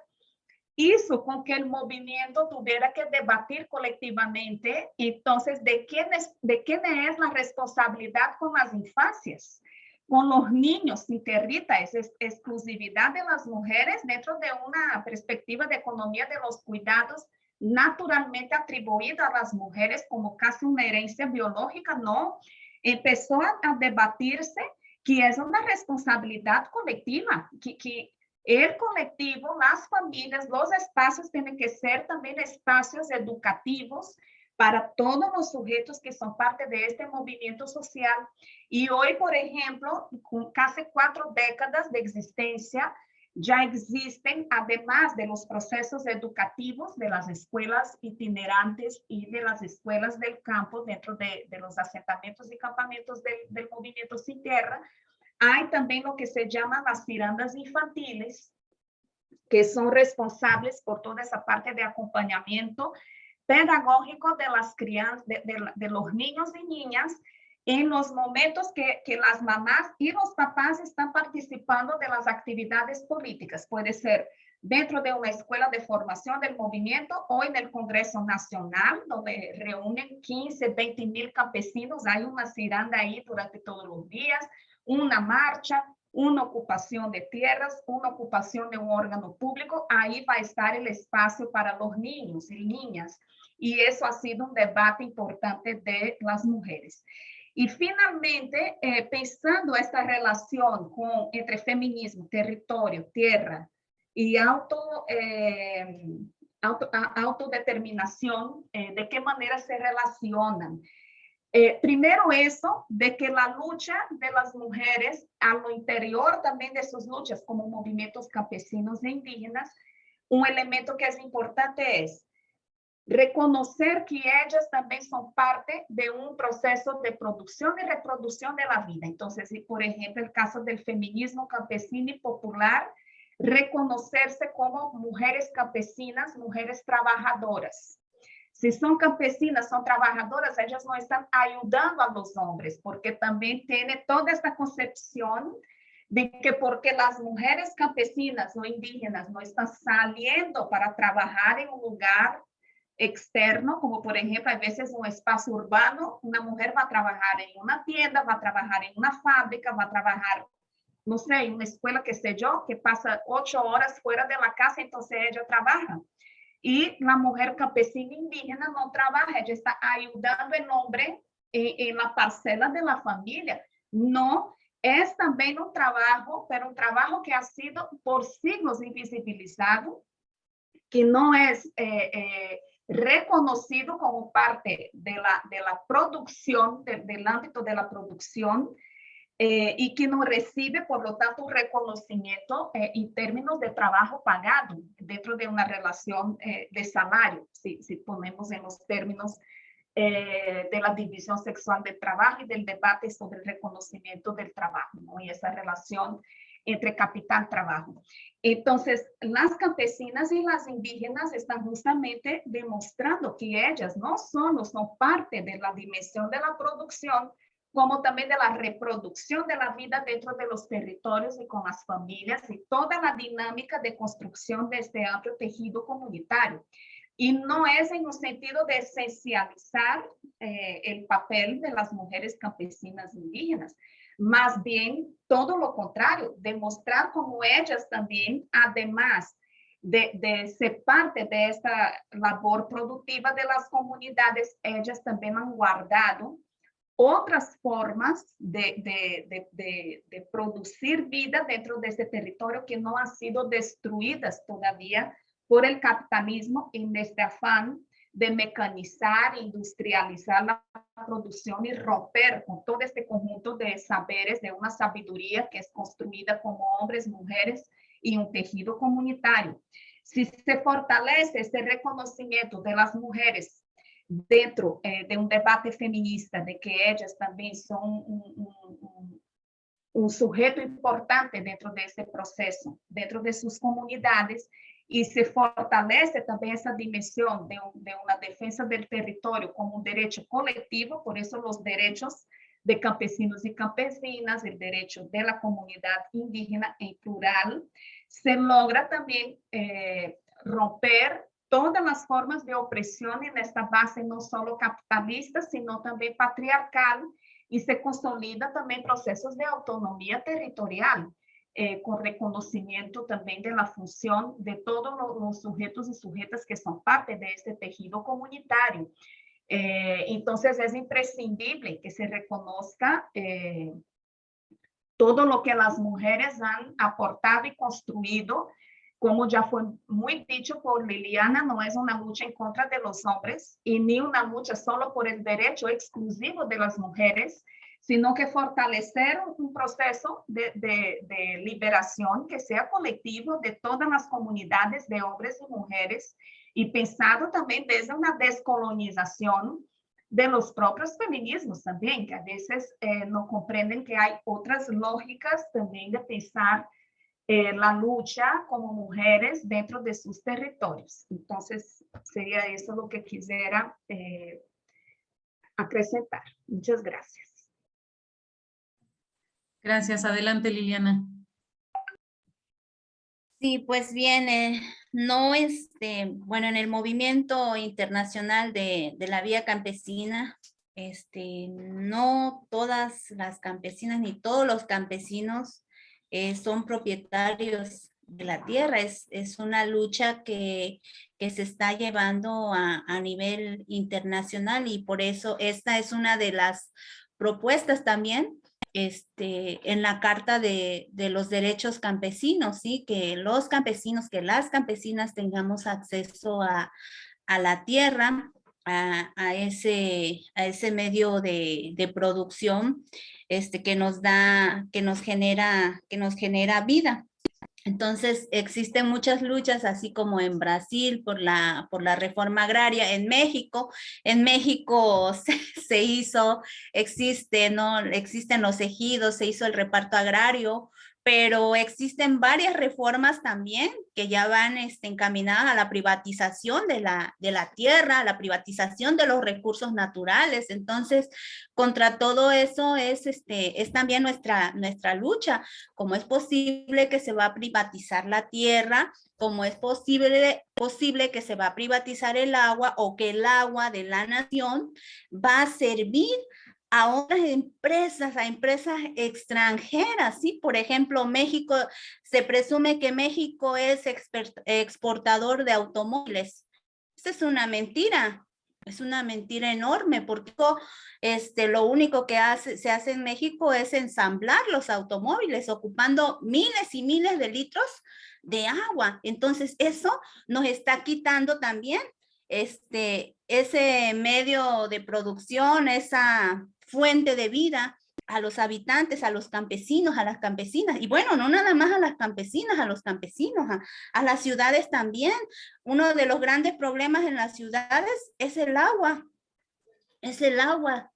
hizo con que el movimiento tuviera que debatir colectivamente, entonces, de quién es la responsabilidad con las infancias, con los niños sin tierrita, es exclusividad de las mujeres dentro de una perspectiva de economía de los cuidados naturalmente atribuida a las mujeres como casi una herencia biológica. No, empezó a debatirse que es una responsabilidad colectiva, que el colectivo, las familias, los espacios tienen que ser también espacios educativos para todos los sujetos que son parte de este movimiento social. Y hoy, por ejemplo, con casi 4 décadas de existencia, ya existen, además de los procesos educativos de las escuelas itinerantes y de las escuelas del campo dentro de los asentamientos y campamentos del movimiento Sin Tierra, hay también lo que se llama las cirandas infantiles, que son responsables por toda esa parte de acompañamiento pedagógico de las crianzas, de los niños y niñas en los momentos que las mamás y los papás están participando de las actividades políticas. Puede ser dentro de una escuela de formación del movimiento o en el Congreso Nacional, donde reúnen 15, 20 mil campesinos. Hay una ciranda ahí durante todos los días, una marcha, una ocupación de tierras, una ocupación de un órgano público. Ahí va a estar el espacio para los niños y niñas. Y eso ha sido un debate importante de las mujeres. Y finalmente, pensando esta relación entre feminismo, territorio, tierra y autodeterminación, de qué manera se relacionan. Primero eso, de que la lucha de las mujeres a lo interior también de sus luchas como movimientos campesinos e indígenas, un elemento que es importante es reconocer que ellas también son parte de un proceso de producción y reproducción de la vida. Entonces, si por ejemplo el caso del feminismo campesino y popular, reconocerse como mujeres campesinas, mujeres trabajadoras. Si son campesinas, son trabajadoras, ellas no están ayudando a los hombres, porque también tiene toda esta concepción de que porque las mujeres campesinas o indígenas no están saliendo para trabajar en un lugar externo, como por ejemplo, a veces un espacio urbano, una mujer va a trabajar en una tienda, va a trabajar en una fábrica, va a trabajar, no sé, en una escuela, qué sé yo, que pasa 8 horas fuera de la casa, entonces ella trabaja. Y la mujer campesina indígena no trabaja, ella está ayudando al hombre en la parcela de la familia. No, es también un trabajo, pero un trabajo que ha sido por siglos invisibilizado, que no es reconocido como parte de la producción, del ámbito de la producción, y que no recibe, por lo tanto, un reconocimiento en términos de trabajo pagado dentro de una relación de salario, si ponemos en los términos de la división sexual del trabajo y del debate sobre el reconocimiento del trabajo, ¿no? Y esa relación entre capital-trabajo. Entonces, las campesinas y las indígenas están justamente demostrando que ellas no solo son parte de la dimensión de la producción, como también de la reproducción de la vida dentro de los territorios y con las familias y toda la dinámica de construcción de este amplio tejido comunitario. Y no es en un sentido de esencializar el papel de las mujeres campesinas indígenas, más bien todo lo contrario, demostrar cómo ellas también, además de ser parte de esta labor productiva de las comunidades, ellas también han guardado otras formas de producir vida dentro de este territorio que no han sido destruidas todavía por el capitalismo en este afán de mecanizar, industrializar la producción y romper con todo este conjunto de saberes, de una sabiduría que es construida como hombres, mujeres y un tejido comunitario. Si se fortalece este reconocimiento de las mujeres dentro de un debate feminista, de que ellas también son un sujeto importante dentro de este proceso, dentro de sus comunidades, y se fortalece también esa dimensión de una defensa del territorio como un derecho colectivo, por eso los derechos de campesinos y campesinas, el derecho de la comunidad indígena en plural, se logra también romper todas las formas de opresión en esta base no solo capitalista, sino también patriarcal, y se consolida también procesos de autonomía territorial, con reconocimiento también de la función de todos los sujetos y sujetas que son parte de este tejido comunitario. Entonces es imprescindible que se reconozca todo lo que las mujeres han aportado y construido. Como ya fue muy dicho por Liliana, no es una lucha en contra de los hombres y ni una lucha solo por el derecho exclusivo de las mujeres, sino que fortalecer un proceso de liberación que sea colectivo de todas las comunidades de hombres y mujeres, y pensado también desde una descolonización de los propios feminismos también, que a veces no comprenden que hay otras lógicas también de pensar la lucha como mujeres dentro de sus territorios. Entonces, sería eso lo que quisiera acrescentar. Muchas gracias. Gracias. Adelante, Liliana. Sí, pues bien, no bueno, en el movimiento internacional de la vía campesina, no todas las campesinas ni todos los campesinos son propietarios de la tierra. Es una lucha que se está llevando a nivel internacional, y por eso esta es una de las propuestas también en la Carta de los Derechos Campesinos, ¿sí? Que los campesinos, que las campesinas tengamos acceso a la tierra, a ese medio de producción que nos da, que nos genera vida. Entonces, existen muchas luchas, así como en Brasil por la reforma agraria. En México se hizo, ¿no? Existen los ejidos, se hizo el reparto agrario, pero existen varias reformas también que ya van encaminadas a la privatización de la tierra, a la privatización de los recursos naturales. Entonces, contra todo eso es también nuestra lucha. ¿Cómo es posible que se va a privatizar la tierra? ¿Cómo es posible que se va a privatizar el agua, o que el agua de la nación va a servir a otras empresas, a empresas extranjeras? ¿Sí? Por ejemplo, México, se presume que México es exportador de automóviles. Esa es una mentira. Es una mentira enorme, porque lo único que se hace en México es ensamblar los automóviles, ocupando miles y miles de litros de agua. Entonces, eso nos está quitando también ese medio de producción, esa fuente de vida a los habitantes, a los campesinos, a las campesinas. Y bueno, no nada más a las campesinas, a los campesinos, a las ciudades también. Uno de los grandes problemas en las ciudades es el agua. Es el agua.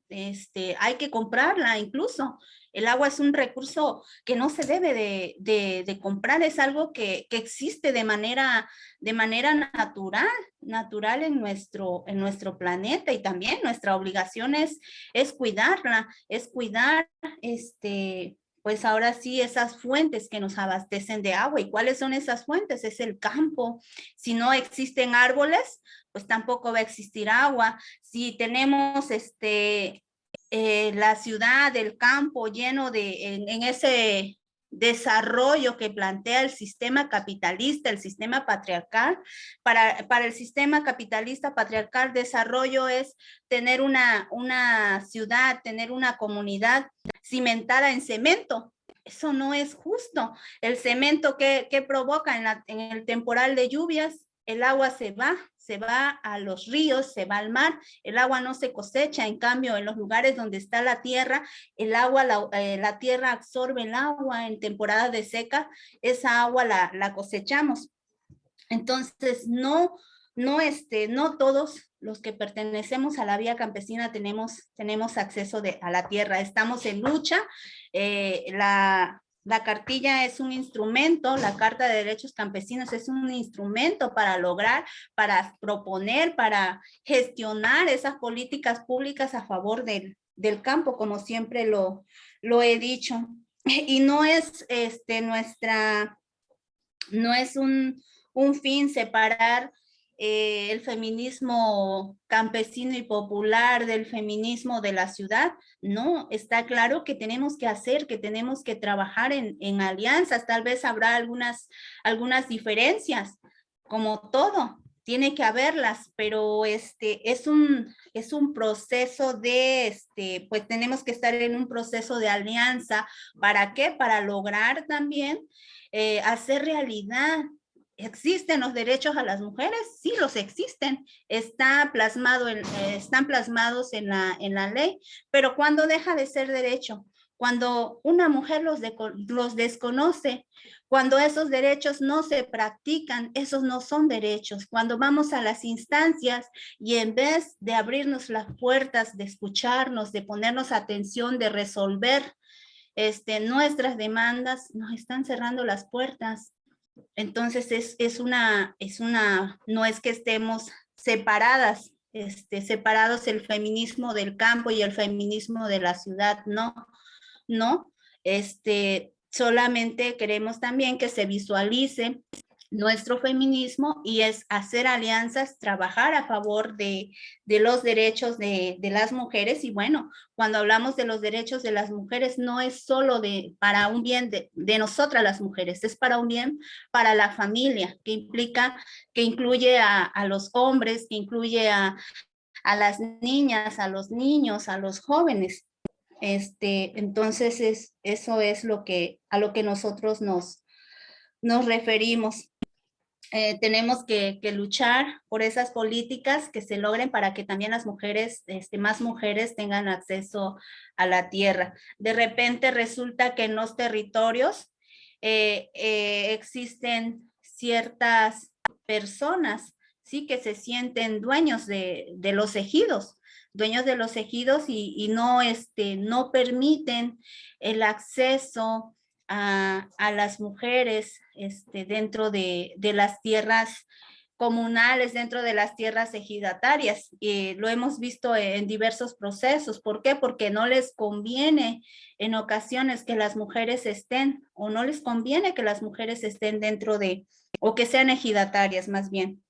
Hay que comprarla incluso. El agua es un recurso que no se debe de comprar, es algo que existe de manera natural en nuestro planeta, y también nuestra obligación es cuidarla, es cuidar pues ahora sí, esas fuentes que nos abastecen de agua. ¿Y cuáles son esas fuentes? Es el campo. Si no existen árboles, pues tampoco va a existir agua. Si tenemos la ciudad, el campo lleno en ese desarrollo que plantea el sistema capitalista, el sistema patriarcal. Para el sistema capitalista patriarcal, desarrollo es tener una ciudad, tener una comunidad cimentada en cemento. Eso no es justo. El cemento que provoca en el temporal de lluvias, el agua se va a los ríos, se va al mar, el agua no se cosecha. En cambio, en los lugares donde está la tierra, el agua, la tierra absorbe el agua en temporada de seca, esa agua la cosechamos. Entonces, no todos los que pertenecemos a la vía campesina tenemos acceso a la tierra. Estamos en lucha. La cartilla es un instrumento, la Carta de Derechos Campesinos es un instrumento para lograr, para proponer, para gestionar esas políticas públicas a favor del campo, como siempre lo he dicho. Y no es no es un fin separar el feminismo campesino y popular del feminismo de la ciudad. No, está claro que tenemos que que tenemos que trabajar en alianzas. Tal vez habrá algunas diferencias, como todo, tiene que haberlas, pero es un proceso pues tenemos que estar en un proceso de alianza. ¿Para qué? Para lograr también hacer realidad. ¿Existen los derechos a las mujeres? Sí, los existen. Están plasmados en la ley, pero ¿cuándo deja de ser derecho? Cuando una mujer los desconoce, cuando esos derechos no se practican, esos no son derechos. Cuando vamos a las instancias y en vez de abrirnos las puertas, de escucharnos, de ponernos atención, de resolver, nuestras demandas, nos están cerrando las puertas. Entonces no es que estemos separadas, separados el feminismo del campo y el feminismo de la ciudad, no, solamente queremos también que se visualice nuestro feminismo y es hacer alianzas, trabajar a favor de los derechos de las mujeres. Y bueno, cuando hablamos de los derechos de las mujeres, no es solo para un bien de nosotras las mujeres, es para un bien para la familia, que incluye a los hombres, que incluye a las niñas, a los niños, a los jóvenes. Entonces eso es a lo que nosotros nos referimos. Tenemos que luchar por esas políticas que se logren para que también las mujeres, más mujeres tengan acceso a la tierra. De repente resulta que en los territorios existen ciertas personas, ¿sí? Que se sienten dueños de los ejidos y no permiten el acceso a las mujeres dentro de las tierras comunales, dentro de las tierras ejidatarias. Lo hemos visto en diversos procesos. ¿Por qué? Porque no les conviene en ocasiones que las mujeres estén, o no les conviene que las mujeres estén dentro o que sean ejidatarias más bien.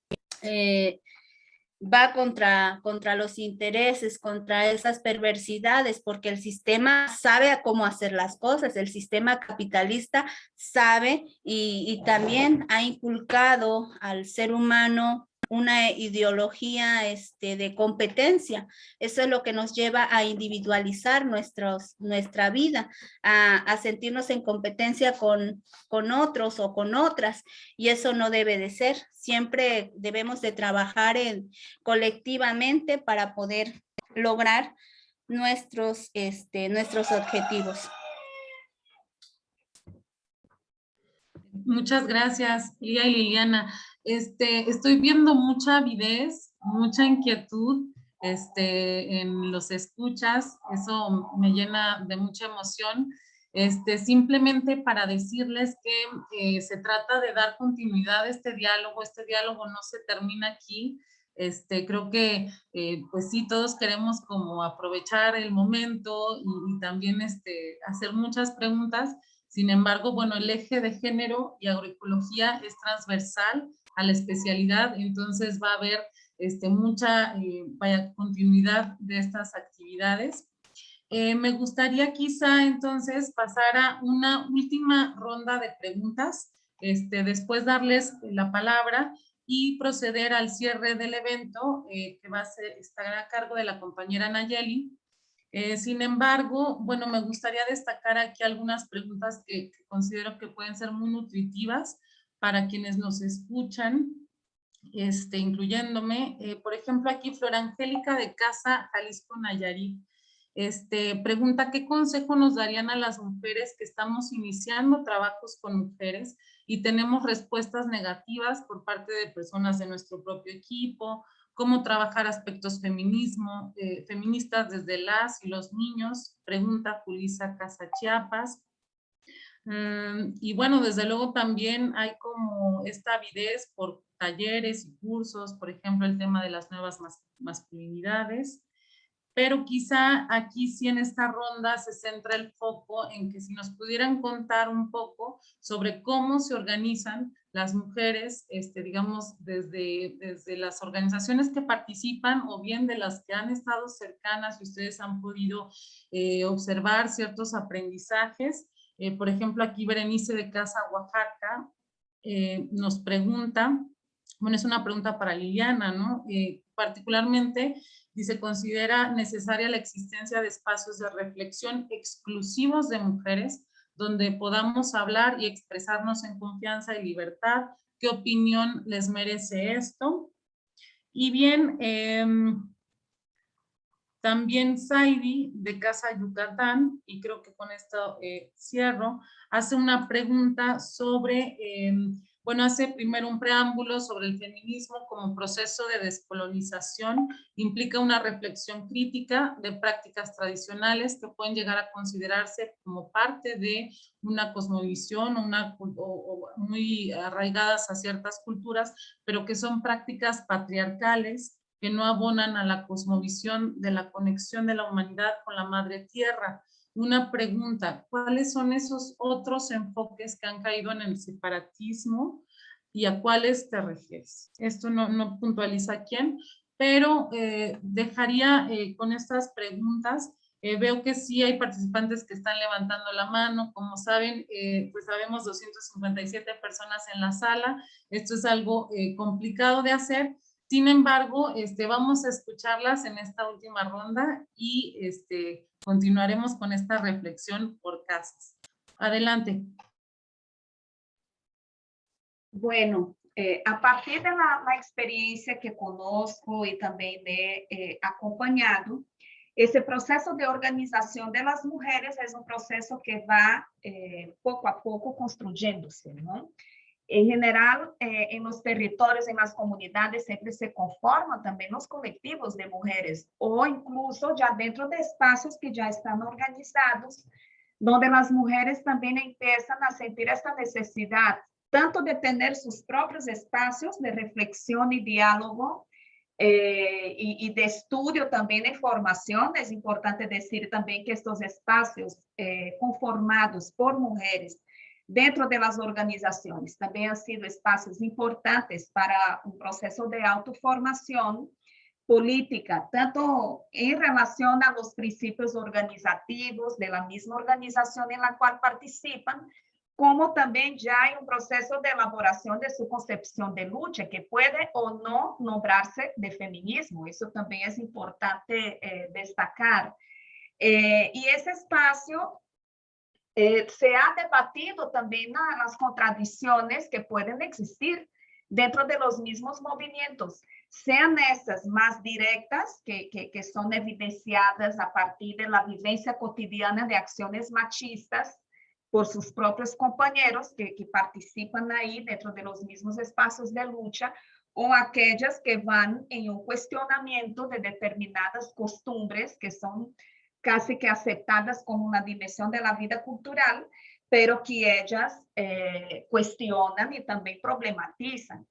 Va contra los intereses, contra esas perversidades, porque el sistema sabe a cómo hacer las cosas, el sistema capitalista sabe y también ha inculcado al ser humano una ideología de competencia. Eso es lo que nos lleva a individualizar nuestra vida, a sentirnos en competencia con otros o con otras, y eso no debe de ser. Siempre debemos de trabajar colectivamente para poder lograr nuestros objetivos. Muchas gracias, Lía y Liliana. Estoy viendo mucha avidez, mucha inquietud en los escuchas. Eso me llena de mucha emoción. Simplemente para decirles que se trata de dar continuidad a este diálogo. Este diálogo no se termina aquí. Creo que pues sí, todos queremos como aprovechar el momento y también hacer muchas preguntas. Sin embargo, bueno, el eje de género y agroecología es transversal a la especialidad, entonces va a haber mucha continuidad de estas actividades. Me gustaría quizá entonces pasar a una última ronda de preguntas, después darles la palabra y proceder al cierre del evento que estará a cargo de la compañera Nayeli. Sin embargo, bueno, me gustaría destacar aquí algunas preguntas que considero que pueden ser muy nutritivas para quienes nos escuchan, incluyéndome. Por ejemplo, aquí Flor Angélica de Casa Jalisco Nayarit pregunta: ¿qué consejo nos darían a las mujeres que estamos iniciando trabajos con mujeres y tenemos respuestas negativas por parte de personas de nuestro propio equipo? ¿Cómo trabajar aspectos feministas desde las y los niños? Pregunta Julisa Casa Chiapas. Y bueno, desde luego también hay como esta avidez por talleres y cursos, por ejemplo, el tema de las nuevas masculinidades. Pero quizá aquí sí en esta ronda se centra el foco en que si nos pudieran contar un poco sobre cómo se organizan las mujeres, digamos, desde las organizaciones que participan o bien de las que han estado cercanas y ustedes han podido observar ciertos aprendizajes. Por ejemplo, aquí Berenice de Casa Oaxaca nos pregunta, bueno, es una pregunta para Liliana, ¿no? Particularmente, dice, ¿considera necesaria la existencia de espacios de reflexión exclusivos de mujeres donde podamos hablar y expresarnos en confianza y libertad? ¿Qué opinión les merece esto? Y bien, también Saidi de Casa Yucatán, y creo que con esto cierro, hace una pregunta sobre bueno, hace primero un preámbulo sobre el feminismo como proceso de descolonización, implica una reflexión crítica de prácticas tradicionales que pueden llegar a considerarse como parte de una cosmovisión o muy arraigadas a ciertas culturas, pero que son prácticas patriarcales que no abonan a la cosmovisión de la conexión de la humanidad con la madre tierra. Una pregunta, ¿cuáles son esos otros enfoques que han caído en el separatismo y a cuáles te refieres? Esto no puntualiza a quién, pero dejaría con estas preguntas. Veo que sí hay participantes que están levantando la mano. Como saben, pues sabemos 257 personas en la sala. Esto es algo complicado de hacer. Sin embargo, vamos a escucharlas en esta última ronda y continuaremos con esta reflexión por casas. Adelante. Bueno, a partir de la experiencia que conozco y también he acompañado, ese proceso de organización de las mujeres es un proceso que va poco a poco construyéndose, ¿no? En general, en los territorios, en las comunidades, siempre se conforman también los colectivos de mujeres, o incluso ya dentro de espacios que ya están organizados, donde las mujeres también empiezan a sentir esta necesidad, tanto de tener sus propios espacios de reflexión y diálogo, y de estudio también de formación. Es importante decir también que estos espacios conformados por mujeres dentro de las organizaciones también han sido espacios importantes para un proceso de autoformación política, tanto en relación a los principios organizativos de la misma organización en la cual participan, como también ya hay un proceso de elaboración de su concepción de lucha, que puede o no nombrarse de feminismo. Eso también es importante destacar. Y ese espacio se ha debatido también las contradicciones que pueden existir dentro de los mismos movimientos, sean estas más directas, que son evidenciadas a partir de la vivencia cotidiana de acciones machistas por sus propios compañeros que participan ahí dentro de los mismos espacios de lucha, o aquellas que van en un cuestionamiento de determinadas costumbres que son casi que aceptadas como una dimensión de la vida cultural, pero que ellas cuestionan y también problematizan.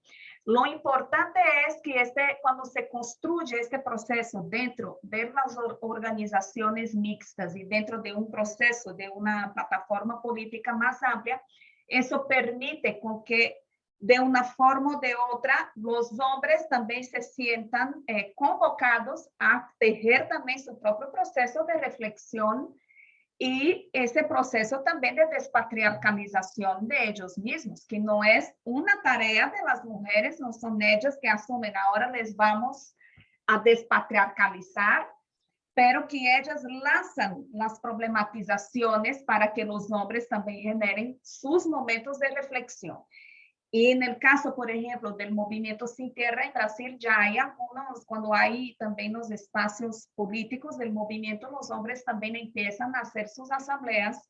Lo importante es que cuando se construye este proceso dentro de las organizaciones mixtas y dentro de un proceso de una plataforma política más amplia, eso permite con que de una forma o de otra, los hombres también se sientan convocados a tejer también su propio proceso de reflexión y ese proceso también de despatriarcalización de ellos mismos, que no es una tarea de las mujeres, no son ellas que asumen, ahora les vamos a despatriarcalizar, pero que ellas lanzan las problematizaciones para que los hombres también generen sus momentos de reflexión. Y en el caso, por ejemplo, del movimiento Sin Tierra en Brasil, ya hay algunos, cuando hay también los espacios políticos del movimiento, los hombres también empiezan a hacer sus asambleas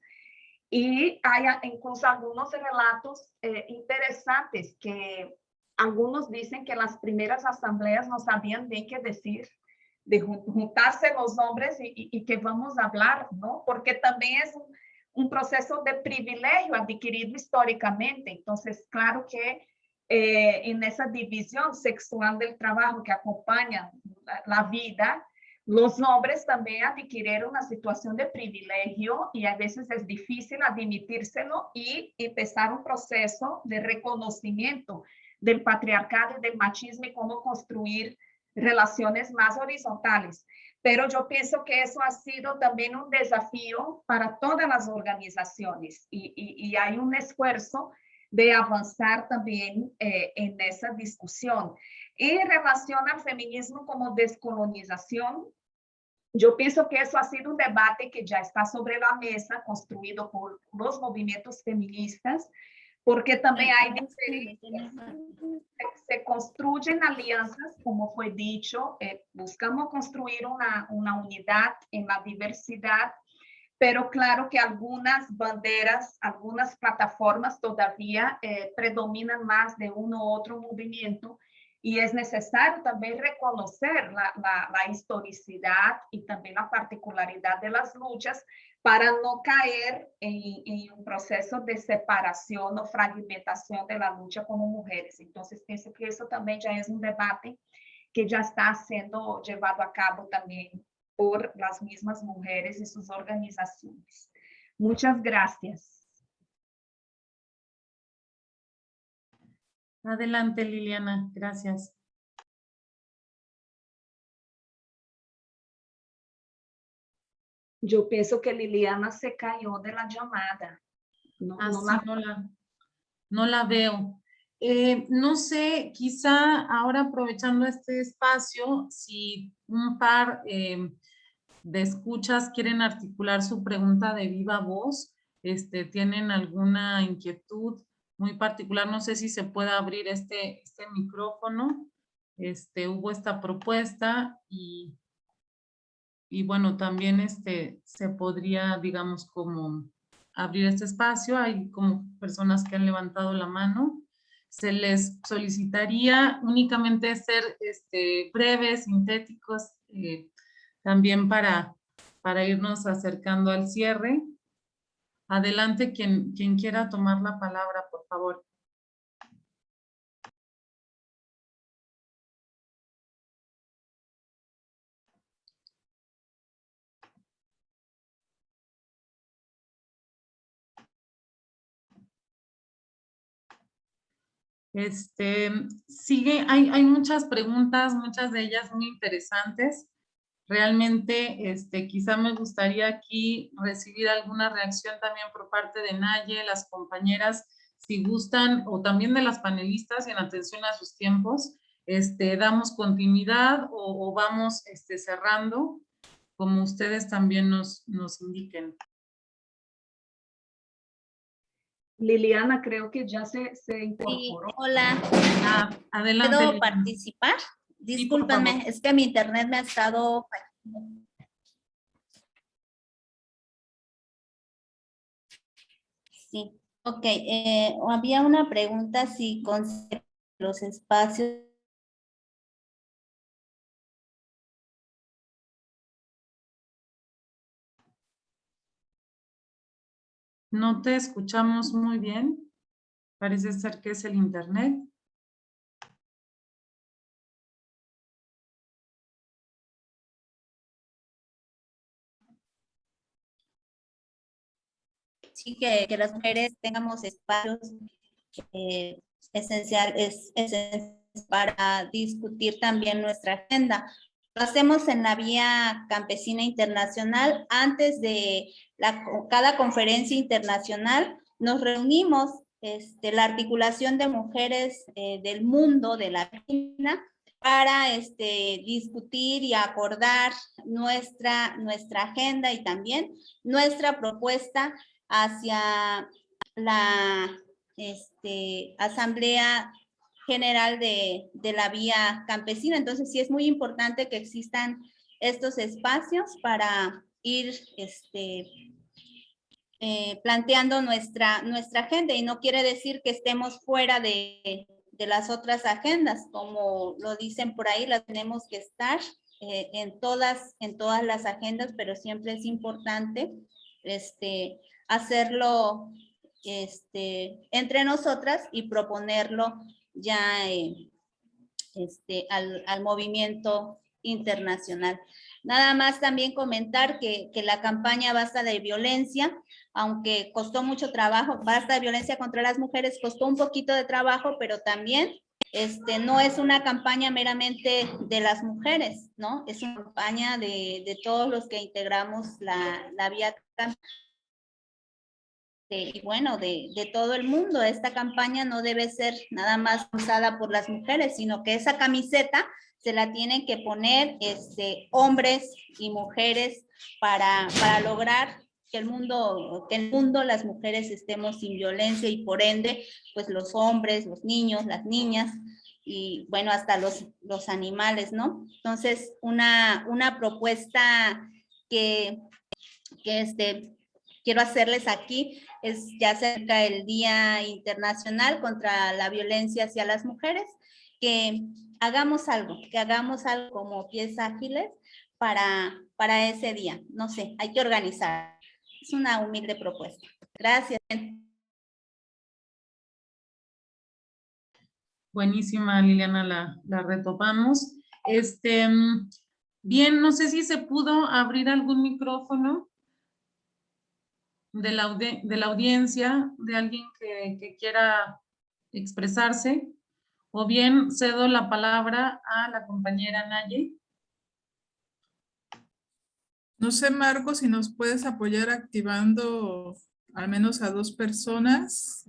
y hay incluso algunos relatos interesantes que algunos dicen que las primeras asambleas no sabían bien qué decir, de juntarse los hombres y que vamos a hablar, ¿no? Porque también es un proceso de privilegio adquirido históricamente. Entonces, claro que en esa división sexual del trabajo que acompaña la vida, los hombres también adquirieron una situación de privilegio y a veces es difícil admitírselo y empezar un proceso de reconocimiento del patriarcado y del machismo y cómo construir relaciones más horizontales. Pero yo pienso que eso ha sido también un desafío para todas las organizaciones y hay un esfuerzo de avanzar también en esa discusión. En relación al feminismo como descolonización, yo pienso que eso ha sido un debate que ya está sobre la mesa, construido por los movimientos feministas, porque también hay diferencias. Se construyen alianzas, como fue dicho, buscamos construir una unidad en la diversidad, pero claro que algunas banderas, algunas plataformas todavía predominan más de uno u otro movimiento, y es necesario también reconocer la historicidad y también la particularidad de las luchas para no caer en un proceso de separación o fragmentación de la lucha como mujeres. Entonces, pienso que eso también ya es un debate que ya está siendo llevado a cabo también por las mismas mujeres y sus organizaciones. Muchas gracias. Adelante, Liliana. Gracias. Yo pienso que Liliana se cayó de la llamada. No, no Sí, no la veo. No sé, quizá ahora aprovechando este espacio, si un par de escuchas quieren articular su pregunta de viva voz, tienen alguna inquietud muy particular, no sé si se puede abrir este micrófono. Hubo esta propuesta y bueno, también se podría, digamos, como abrir este espacio. Hay como personas que han levantado la mano. Se les solicitaría únicamente ser breves, sintéticos, también para irnos acercando al cierre. Adelante, quien quiera tomar la palabra, por favor. Hay muchas preguntas, muchas de ellas muy interesantes. Realmente, quizá me gustaría aquí recibir alguna reacción también por parte de Naye, las compañeras, si gustan, o también de las panelistas, en atención a sus tiempos. Damos continuidad o vamos cerrando, como ustedes también nos indiquen. Liliana, creo que ya se Sí, incorporó. hola. Adelante. ¿Puedo Liliana. participar? Sí, por Discúlpenme, favor. es que mi internet me ha estado fallando. Sí, ok. Había una pregunta si con los espacios. No te escuchamos muy bien. Parece ser que es el internet. Sí, que las mujeres tengamos espacios esenciales para discutir también nuestra agenda. Lo hacemos en la Vía Campesina Internacional. Antes de cada conferencia internacional nos reunimos, la articulación de mujeres del mundo de la Argentina, para discutir y acordar nuestra agenda y también nuestra propuesta hacia la Asamblea General de la Vía Campesina. Entonces sí es muy importante que existan estos espacios para ir planteando nuestra agenda, y no quiere decir que estemos fuera de las otras agendas, como lo dicen por ahí, las tenemos que estar en todas las agendas, pero siempre es importante hacerlo entre nosotras y proponerlo ya al movimiento internacional. Nada más también comentar que la campaña Basta de Violencia, aunque costó mucho trabajo, Basta de Violencia contra las Mujeres, costó un poquito de trabajo, pero también no es una campaña meramente de las mujeres, ¿no? Es una campaña de todos los que integramos la Vía Campesina. Y bueno, de todo el mundo. Esta campaña no debe ser nada más usada por las mujeres, sino que esa camiseta se la tienen que poner hombres y mujeres para lograr que el mundo, las mujeres estemos sin violencia, y por ende, pues los hombres, los niños, las niñas, y bueno, hasta los animales, ¿no? Entonces, una propuesta que que quiero hacerles aquí. Es ya cerca el Día Internacional contra la Violencia hacia las Mujeres, que hagamos algo como pies ágiles para ese día. No sé, hay que organizar. Es una humilde propuesta. Gracias. Buenísima, Liliana, la retomamos. Bien, no sé si se pudo abrir algún micrófono de la audiencia, de alguien que quiera expresarse, o bien cedo la palabra a la compañera Naye. No sé, Marco, si nos puedes apoyar activando al menos a 2 personas.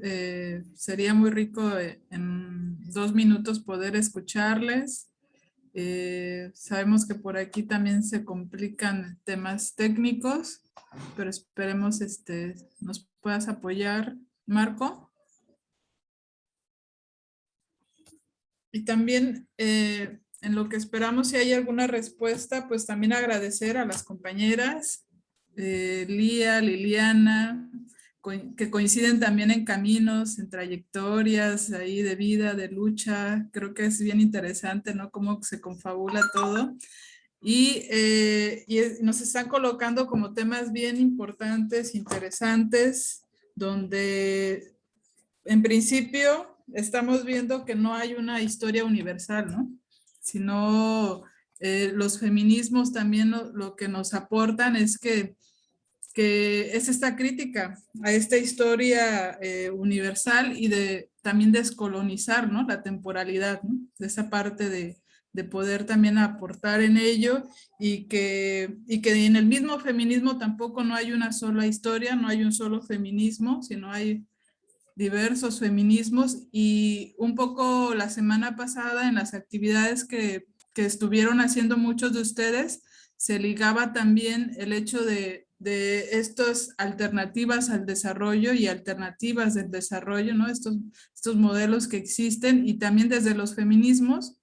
Sería muy rico en 2 minutos poder escucharles. Sabemos que por aquí también se complican temas técnicos, pero esperemos nos puedas apoyar, Marco. Y también en lo que esperamos, si hay alguna respuesta, pues también agradecer a las compañeras, Lía, Liliana, que coinciden también en caminos, en trayectorias ahí de vida, de lucha. Creo que es bien interesante, ¿no? Cómo se confabula todo. Y nos están colocando como temas bien importantes, interesantes, donde en principio estamos viendo que no hay una historia universal, ¿no? Sino los feminismos también lo que nos aportan es que es esta crítica a esta historia universal y también descolonizar, ¿no? La temporalidad, ¿no? De esa parte de poder también aportar en ello y que en el mismo feminismo tampoco no hay una sola historia, no hay un solo feminismo, sino hay diversos feminismos. Y un poco la semana pasada en las actividades que estuvieron haciendo muchos de ustedes, se ligaba también el hecho de estas alternativas al desarrollo y alternativas del desarrollo, ¿no? Estos modelos que existen, y también desde los feminismos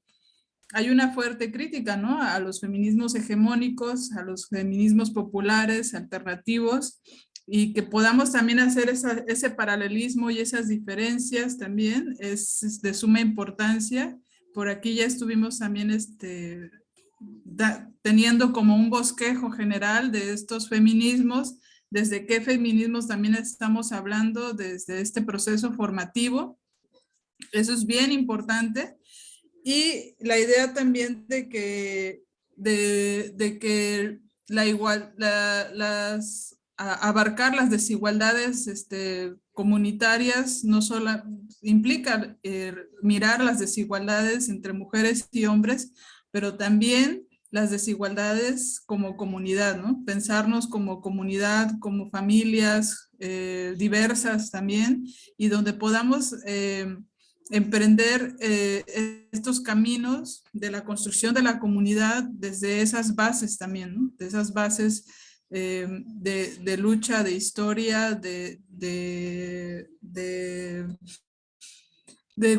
hay una fuerte crítica, ¿no? A los feminismos hegemónicos, a los feminismos populares, alternativos, y que podamos también hacer ese paralelismo y esas diferencias también es de suma importancia. Por aquí ya estuvimos también teniendo como un bosquejo general de estos feminismos, desde qué feminismos también estamos hablando desde este proceso formativo. Eso es bien importante. Y la idea también de que abarcar las desigualdades comunitarias no solo implica mirar las desigualdades entre mujeres y hombres, pero también las desigualdades como comunidad, ¿no? Pensarnos como comunidad, como familias diversas también, y donde podamos emprender estos caminos de la construcción de la comunidad desde esas bases también, ¿no? De esas bases de lucha, de historia, de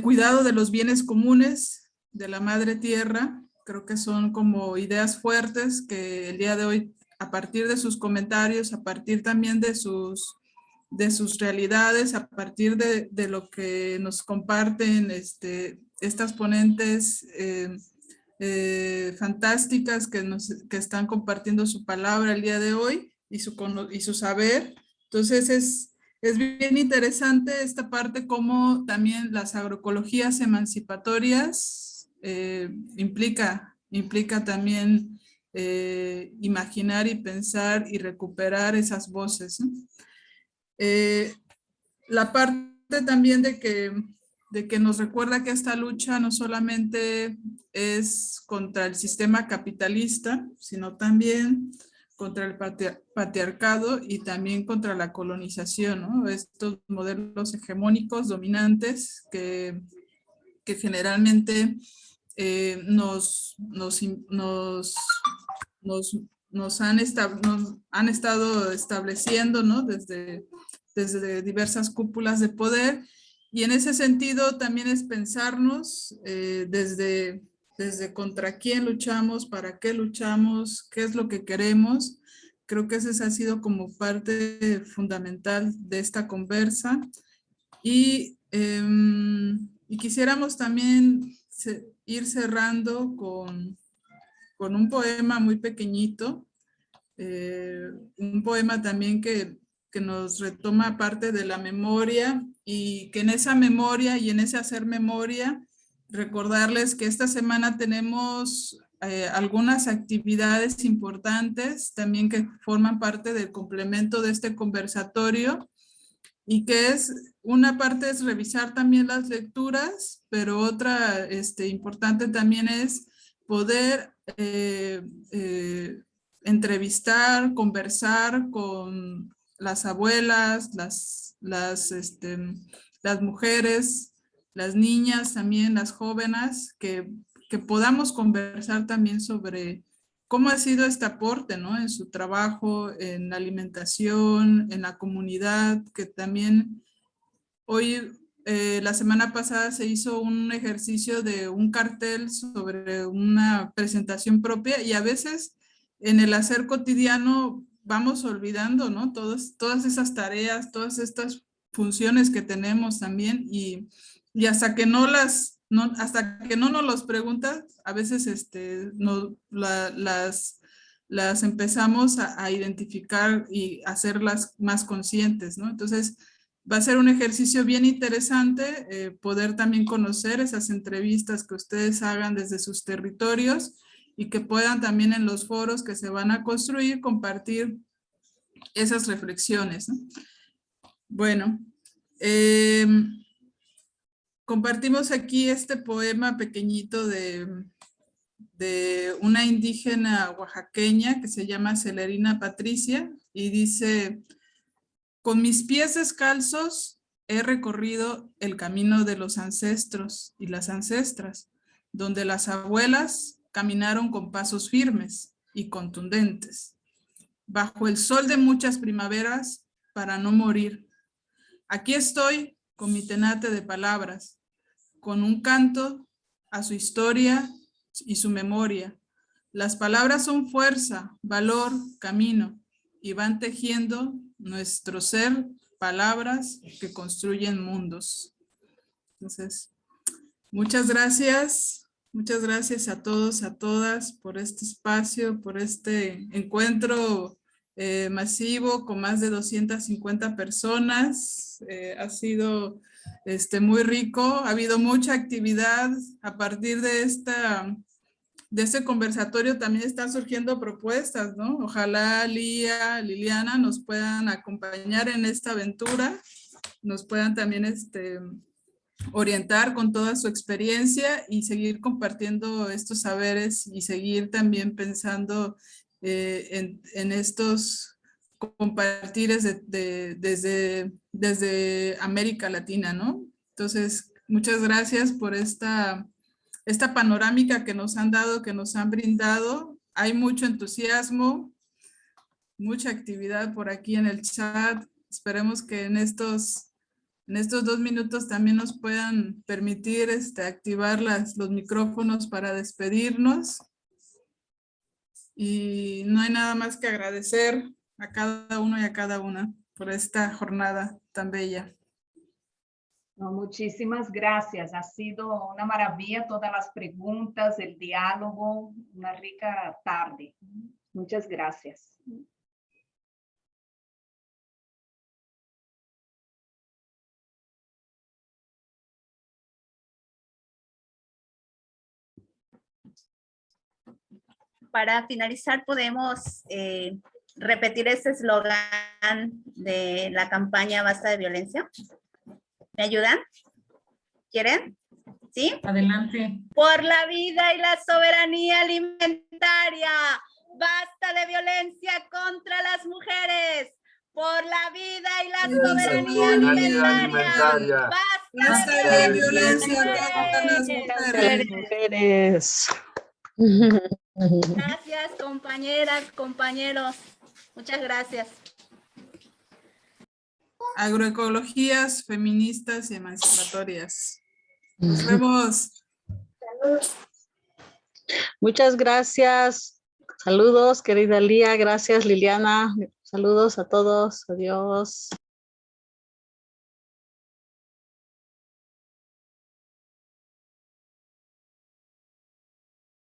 cuidado de los bienes comunes, de la madre tierra. Creo que son como ideas fuertes que el día de hoy, a partir de sus comentarios, a partir también de sus realidades, a partir de lo que nos comparten estas ponentes fantásticas que están compartiendo su palabra el día de hoy y su saber. Entonces es bien interesante esta parte, como también las agroecologías emancipatorias implica también imaginar y pensar y recuperar esas voces, ¿no? La parte también de que nos recuerda que esta lucha no solamente es contra el sistema capitalista, sino también contra el patriarcado y también contra la colonización, ¿no? Estos modelos hegemónicos dominantes que generalmente nos han estado estableciendo, ¿no? Desde diversas cúpulas de poder. Y en ese sentido también es pensarnos desde contra quién luchamos, para qué luchamos, qué es lo que queremos. Creo que ese ha sido como parte fundamental de esta conversa. Y quisiéramos también ir cerrando con un poema muy pequeñito, un poema también que nos retoma parte de la memoria, y que en esa memoria y en ese hacer memoria, recordarles que esta semana tenemos algunas actividades importantes también que forman parte del complemento de este conversatorio, y que es, una parte es revisar también las lecturas, pero otra importante también es poder entrevistar, conversar con las abuelas, las mujeres, las niñas también, las jóvenes, que podamos conversar también sobre cómo ha sido este aporte, ¿no? En su trabajo, en la alimentación, en la comunidad, que también hoy, la semana pasada se hizo un ejercicio de un cartel sobre una presentación propia, y a veces en el hacer cotidiano vamos olvidando, ¿no? Todas esas tareas, todas estas funciones que tenemos también, y hasta que hasta que no nos los preguntas, a veces las empezamos a identificar y hacerlas más conscientes, ¿no? Entonces, va a ser un ejercicio bien interesante poder también conocer esas entrevistas que ustedes hagan desde sus territorios, y que puedan también en los foros que se van a construir compartir esas reflexiones, ¿no? Bueno, compartimos aquí este poema pequeñito de una indígena oaxaqueña que se llama Celerina Patricia, y dice: con mis pies descalzos he recorrido el camino de los ancestros y las ancestras, donde las abuelas caminaron con pasos firmes y contundentes, bajo el sol de muchas primaveras para no morir. Aquí estoy con mi tenate de palabras, con un canto a su historia y su memoria. Las palabras son fuerza, valor, camino, y van tejiendo nuestro ser, palabras que construyen mundos. Entonces, muchas gracias a todos, a todas por este espacio, por este encuentro masivo con más de 250 personas. Ha sido muy rico, ha habido mucha actividad. A partir de este conversatorio también están surgiendo propuestas, ¿no? Ojalá Liliana nos puedan acompañar en esta aventura, nos puedan también orientar con toda su experiencia y seguir compartiendo estos saberes, y seguir también pensando en estos compartires desde América Latina, ¿no? Entonces, muchas gracias por esta panorámica que nos han dado, que nos han brindado. Hay mucho entusiasmo, mucha actividad por aquí en el chat. Esperemos que en estos 2 minutos también nos puedan permitir activar los micrófonos para despedirnos. Y no hay nada más que agradecer a cada uno y a cada una por esta jornada tan bella. No, muchísimas gracias. Ha sido una maravilla todas las preguntas, el diálogo, una rica tarde. Muchas gracias. Para finalizar, podemos repetir ese eslogan de la campaña Basta de Violencia. ¿Me ayudan? ¿Quieren? ¿Sí? Adelante. Por la vida y la soberanía alimentaria. Basta de violencia contra las mujeres. Por la vida y la soberanía alimentaria. Basta de violencia contra las mujeres. Gracias, compañeras, compañeros. Muchas gracias. Agroecologías feministas y emancipatorias. Nos vemos. Muchas gracias. Saludos, querida Lía. Gracias, Liliana. Saludos a todos. Adiós.